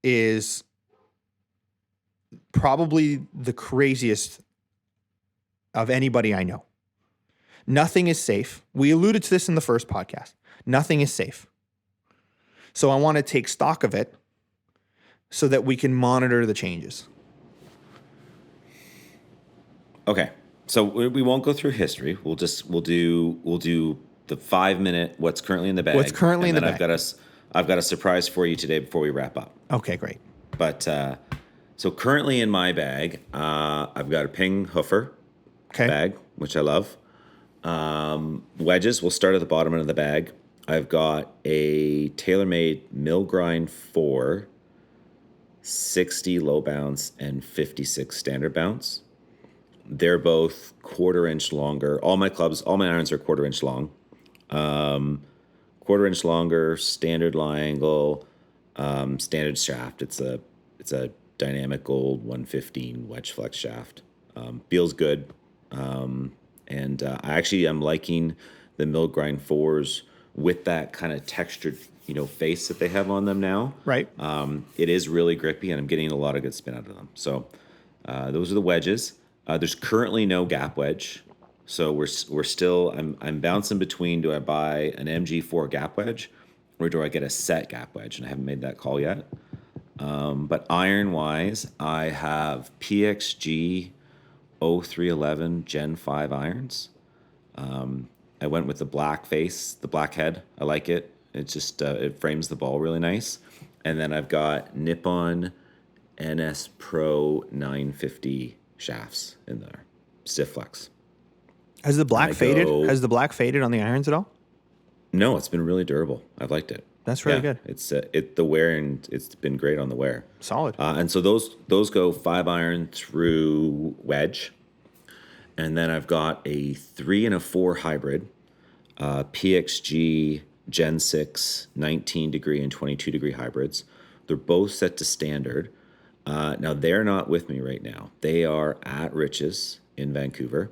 is probably the craziest of anybody I know. Nothing is safe. We alluded to this in the first podcast. Nothing is safe. So I want to take stock of it so that we can monitor the changes.
Okay. So we won't go through history. We'll do the 5-minute what's currently in the bag.
What's currently in the bag.
I've got a surprise for you today before we wrap up.
Okay, great.
But so currently in my bag, I've got a Ping Hoofer bag, which I love. Wedges. We'll start at the bottom end of the bag. I've got a TaylorMade Mill Grind 4, 60 low bounce and 56 standard bounce. They're both 1/4 inch longer. All my irons are 1/4 inch long. 1/4 inch longer, standard lie angle, standard shaft. It's a dynamic gold 115 wedge flex shaft. Feels good. And I actually am liking the Mill Grind 4s with that kind of textured, face that they have on them now. Right. It is really grippy, and I'm getting a lot of good spin out of them. So those are the wedges. There's currently no gap wedge, so we're still. I'm bouncing between. Do I buy an MG4 gap wedge, or do I get a set gap wedge? And I haven't made that call yet. But iron wise, I have PXG 0311 Gen 5 irons. I went with the black face, the black head. I like it. It just it frames the ball really nice. And then I've got Nippon NS Pro 950 shafts in there, stiff flex.
Has the black faded? Has the black faded on the irons at all?
No, it's been really durable. I've liked it.
That's really good.
It's the wear, and it's been great on the wear.
Solid.
And so those go 5 iron through wedge. And then I've got a 3 and a 4 hybrid, PXG Gen 6 19 degree and 22 degree hybrids. They're both set to standard. Now, they're not with me right now. They are at Rich's in Vancouver.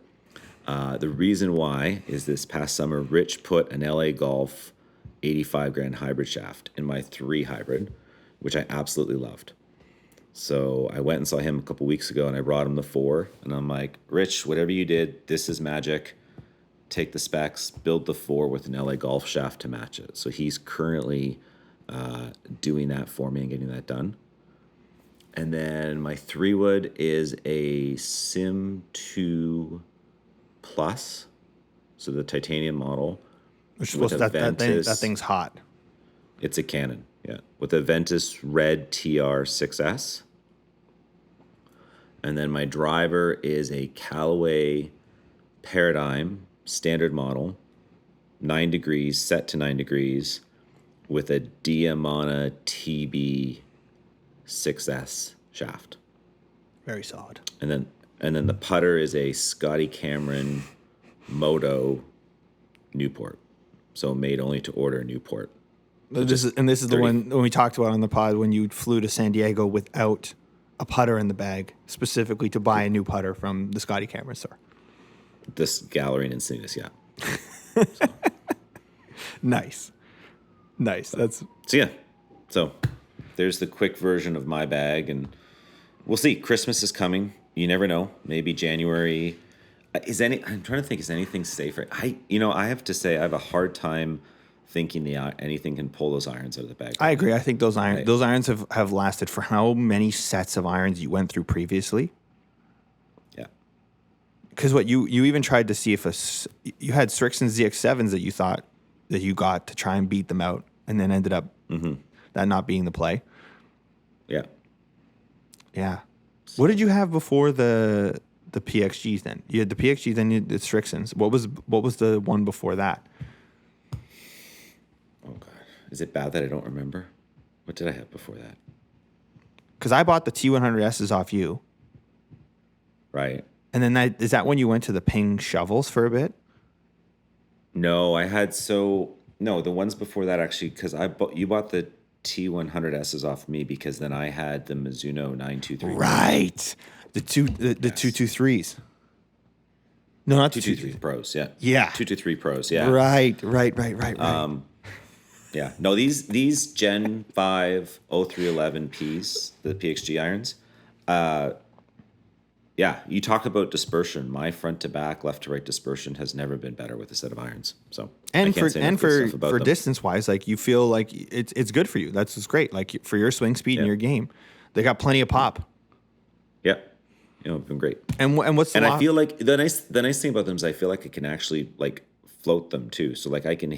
The reason why is this past summer, Rich put an LA Golf 85 grand hybrid shaft in my 3 hybrid, which I absolutely loved. So I went and saw him a couple weeks ago, and I brought him the 4. And I'm like, Rich, whatever you did, this is magic. Take the specs, build the 4 with an LA Golf shaft to match it. So he's currently doing that for me and getting that done. And then my 3-wood is a Sim 2 Plus, so the titanium model.
Which was that thing's hot.
It's a Canon, yeah, with a Ventus Red TR 6S. And then my driver is a Callaway Paradigm standard model, 9 degrees, set to 9 degrees, with a Diamana TB 6S shaft.
Very solid.
And then the putter is a Scotty Cameron Moto Newport. So made only to order Newport.
This is the one when we talked about on the pod when you flew to San Diego without a putter in the bag, specifically to buy a new putter from the Scotty Cameron store.
This gallery in Encinitas, yeah.
Nice.
So there's the quick version of my bag, and we'll see. Christmas is coming. You never know. Maybe January. I'm trying to think. Is anything safer? I have to say I have a hard time thinking anything can pull those irons out of the bag.
I agree. I think those irons have lasted for how many sets of irons you went through previously.
Yeah.
Because you even tried to see if you had Strixon ZX7s that you thought that you got to try and beat them out, and then ended up that not being the play.
Yeah.
Yeah. What did you have before the PXGs then? You had the PXGs, then you had the Strixons. What was the one before that?
Oh God, is it bad that I don't remember? What did I have before that?
Because I bought the T100Ss off you.
Right.
And then is that when you went to the Ping shovels for a bit?
No, the ones before that actually, because you bought the T100Ss off me because then I had the Mizuno 923.
Right. The 223s. No, not
223 Pros, yeah.
Yeah.
223 Pros, yeah.
Right.
Yeah. No, these Gen 5 0311Ps, the PXG irons, yeah, you talk about dispersion. My front to back, left to right dispersion has never been better with a set of irons. So
for distance wise, like you feel like it's good for you. That's just great. Like for your swing speed and your game, they got plenty of pop.
Yeah, it's been great.
And what's
I feel like the nice thing about them is I feel like I can actually like float them too. So like I can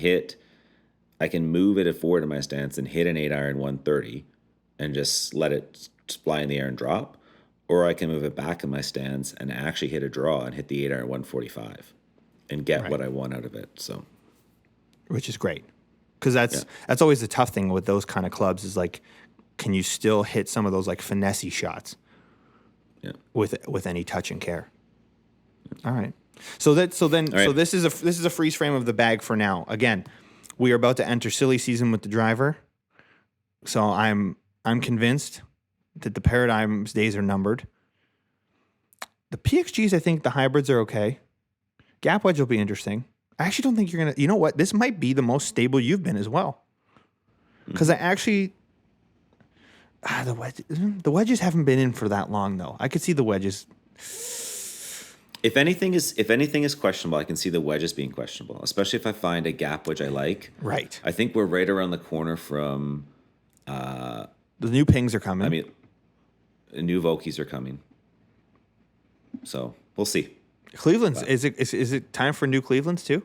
move it forward in my stance and hit an 8-iron 130 and just let it fly in the air and drop. Or I can move it back in my stance and actually hit a draw and hit the 8-iron 145 and get what I want out of it. So,
which is great, because that's always the tough thing with those kind of clubs is like, can you still hit some of those like finessey shots?
Yeah.
With any touch and care. All right. So this is a freeze frame of the bag for now. Again, we are about to enter silly season with the driver. So I'm convinced that the Paradigm's days are numbered. The PXGs, I think the hybrids are okay. Gap wedge will be interesting. I actually don't think you're going to... You know what? This might be the most stable you've been as well. Because I actually... the wedges haven't been in for that long, though. I could see the wedges...
If anything is questionable, I can see the wedges being questionable, especially if I find a gap wedge I like.
Right.
I think we're right around the corner from...
the new pings are coming.
I mean... New Vokies are coming, so we'll see.
Cleveland's is it time for new Clevelands too?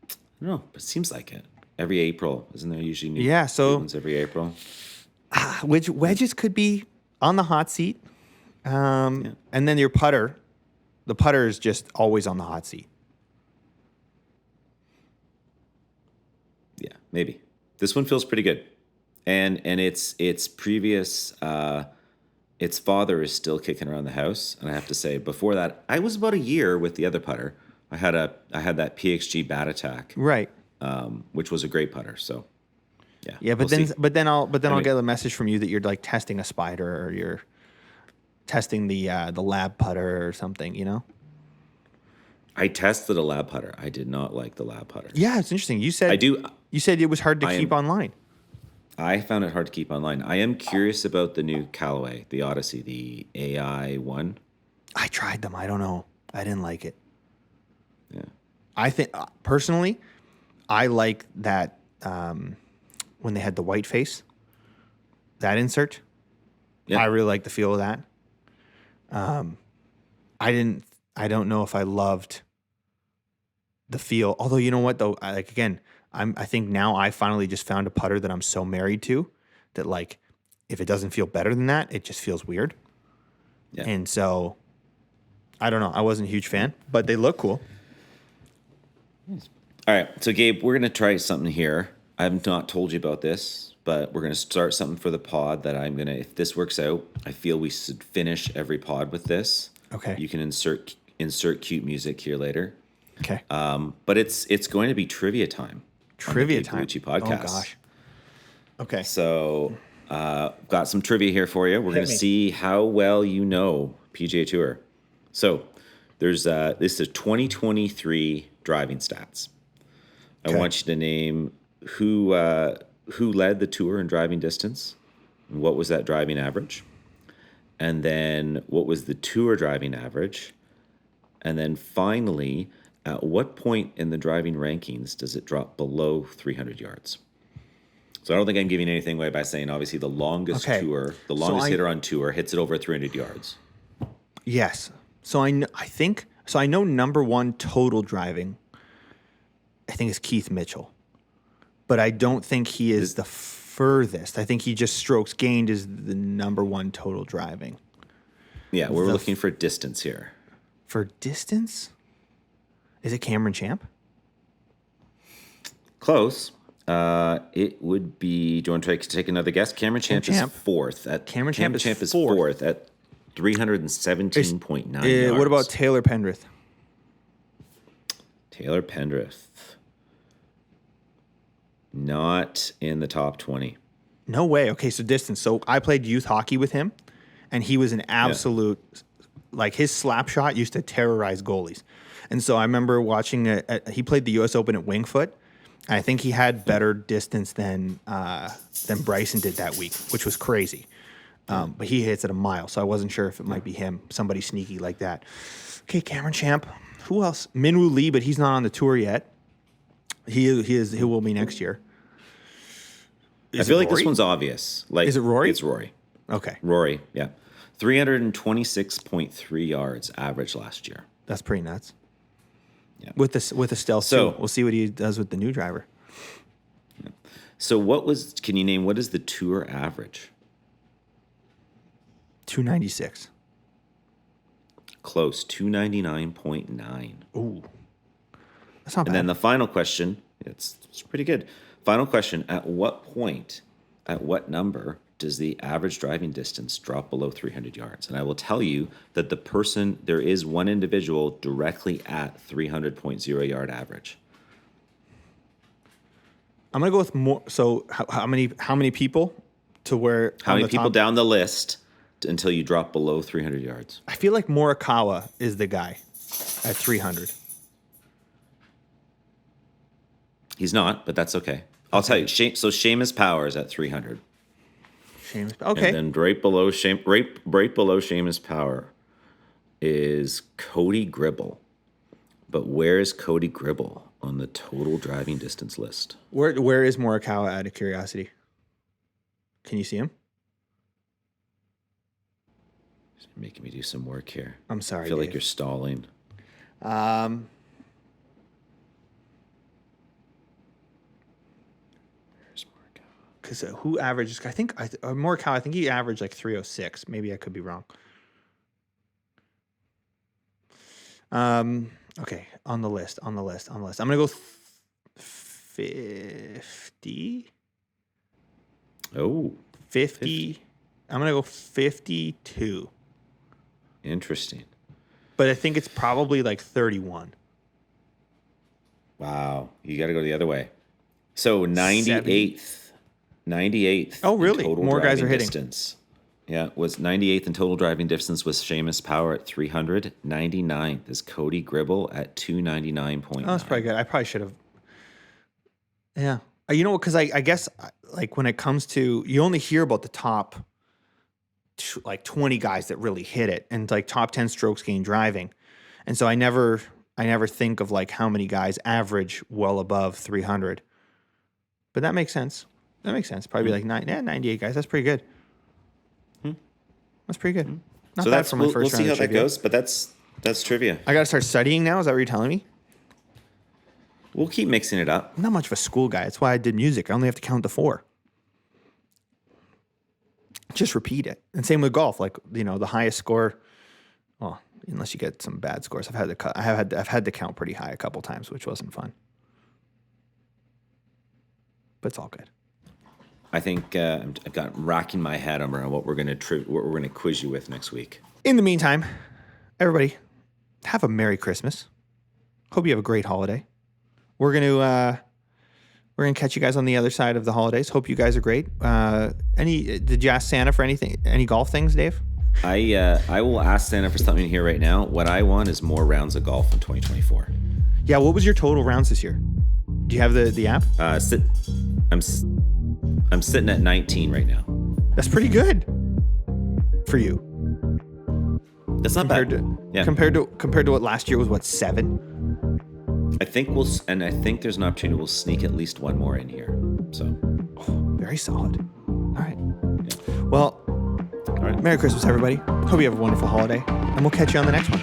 I don't know, but it seems like it. Every April, isn't there usually new Clevelands every April?
Which wedges could be on the hot seat, and then your putter, the putter is just always on the hot seat.
Yeah, maybe this one feels pretty good. And its previous its father is still kicking around the house, and I have to say before that I was about a year with the other putter. I had that PXG Bat Attack,
right,
which was a great putter. So
yeah, but then I'll get a message from you that you're like testing a spider or you're testing the lab putter or something. You know,
I tested a lab putter. I did not like the lab putter.
Yeah, it's interesting. You said it was hard to keep online.
I found it hard to keep online. I am curious about the new Callaway, the Odyssey, the AI one.
I tried them. I don't know. I didn't like it.
Yeah.
I think personally, I like that when they had the white face, that insert. Yeah. I really like the feel of that. I don't know if I loved the feel. Although you know what though, I think now I finally just found a putter that I'm so married to that like if it doesn't feel better than that, it just feels weird. Yeah. And so I don't know. I wasn't a huge fan, but they look cool.
All right. So Gabe, we're going to try something here. I have not told you about this, but we're going to start something for the pod that if this works out, I feel we should finish every pod with this.
Okay.
You can insert cute music here later.
Okay.
But it's going to be trivia time.
Trivia time.
Gallucci podcast.
Oh gosh. Okay.
So, got some trivia here for you. We're going to see how well you know PGA Tour. So, this is 2023 driving stats. Okay. I want you to name who led the tour in driving distance, and what was that driving average, and then what was the tour driving average, and then finally, at what point in the driving rankings does it drop below 300 yards? So I don't think I'm giving anything away by saying obviously the longest hitter on tour hits it over 300 yards.
Yes. So I know number one total driving, I think is Keith Mitchell. but I don't think he is the furthest. I think he just strokes gained is the number one total driving.
Yeah, we're looking for distance here.
For distance? Is it Cameron Champ?
Close. It would be. Do you want to take another guess? Cameron Champ is fourth.
Cameron Champ is
fourth at 317.9 yards.
What about Taylor Pendrith?
Taylor Pendrith. Not in the top 20.
No way. Okay, so distance. So I played youth hockey with him, and he was an absolute, like his slap shot used to terrorize goalies. And so I remember watching, he played the U.S. Open at Wingfoot, and I think he had better distance than Bryson did that week, which was crazy. But he hits at a mile, so I wasn't sure if it might be him, somebody sneaky like that. Okay, Cameron Champ. Who else? Minwoo Lee, but he's not on the tour yet. He will be next year.
I feel like this one's obvious. Like,
is it Rory?
It's Rory.
Okay.
Rory, yeah. 326.3 yards average last year.
That's pretty nuts.
Yeah.
With a stealth too. We'll see what he does with the new driver.
Yeah. So can you name what is the tour average?
296.
Close, 299.9.
Ooh. That's not bad.
And then the final question, it's pretty good. Final question, at what number does the average driving distance drop below 300 yards? And I will tell you that there is one individual directly at 300.0 yard average.
I'm going to go with more. So how many people to where?
How many people down the list until you drop below 300 yards?
I feel like Morikawa is the guy at 300.
He's not, but that's okay. I'll tell you. So Seamus Power is at 300.
Seamus, okay.
And then right below Seamus Power is Cody Gribble. But where is Cody Gribble on the total driving distance list?
Where is Morikawa out of curiosity? Can you see him?
He's making me do some work here.
I'm sorry,
I feel
Dave.
like you're stalling.
Because who averages? I think Morikawa. I think he averaged like 306. Maybe I could be wrong. Okay, on the list. I'm gonna go 50.
Oh,
50. I'm gonna go 52.
Interesting.
But I think it's probably like 31.
Wow, you got to go the other way. So 98th. 98th.
Oh, really?
Total
More guys are hitting.
Distance. Yeah, was 98th in total driving distance was Seamus Power at 300. 99th is Cody Gribble at 299.9.
Oh, that's probably good. I probably should have. Yeah. You know what? Because I guess like when it comes to, you only hear about the top like 20 guys that really hit it and like top 10 strokes gained driving. And so I never think of like how many guys average well above 300. But that makes sense. Probably like 98 guys. That's pretty good. That's pretty good. Not
so
bad
that's
for my first
we'll
round
see how
of
that
trivia.
goes, but that's trivia.
I got to start studying now. Is that what you're telling me?
We'll keep mixing it up.
I'm not much of a school guy. That's why I did music. I only have to count to 4. Just repeat it. And same with golf. Like, you know, the highest score. Well, unless you get some bad scores, I've had to count pretty high a couple times, which wasn't fun. But it's all good.
I think I've got racking my head on what we're gonna quiz you with next week.
In the meantime, everybody, have a Merry Christmas. Hope you have a great holiday. We're gonna catch you guys on the other side of the holidays. Hope you guys are great. Did you ask Santa for anything? Any golf things, Dave?
I will ask Santa for something here right now. What I want is more rounds of golf in 2024.
Yeah. What was your total rounds this year? Do you have the app?
I'm sitting at 19 right now.
That's pretty good for you.
That's not bad.
Compared to what last year was, what, 7?
I think there's an opportunity we'll sneak at least one more in here. So,
very solid. All right.
Yeah.
Well,
all right.
Merry Christmas, everybody. Hope you have a wonderful holiday, and we'll catch you on the next one.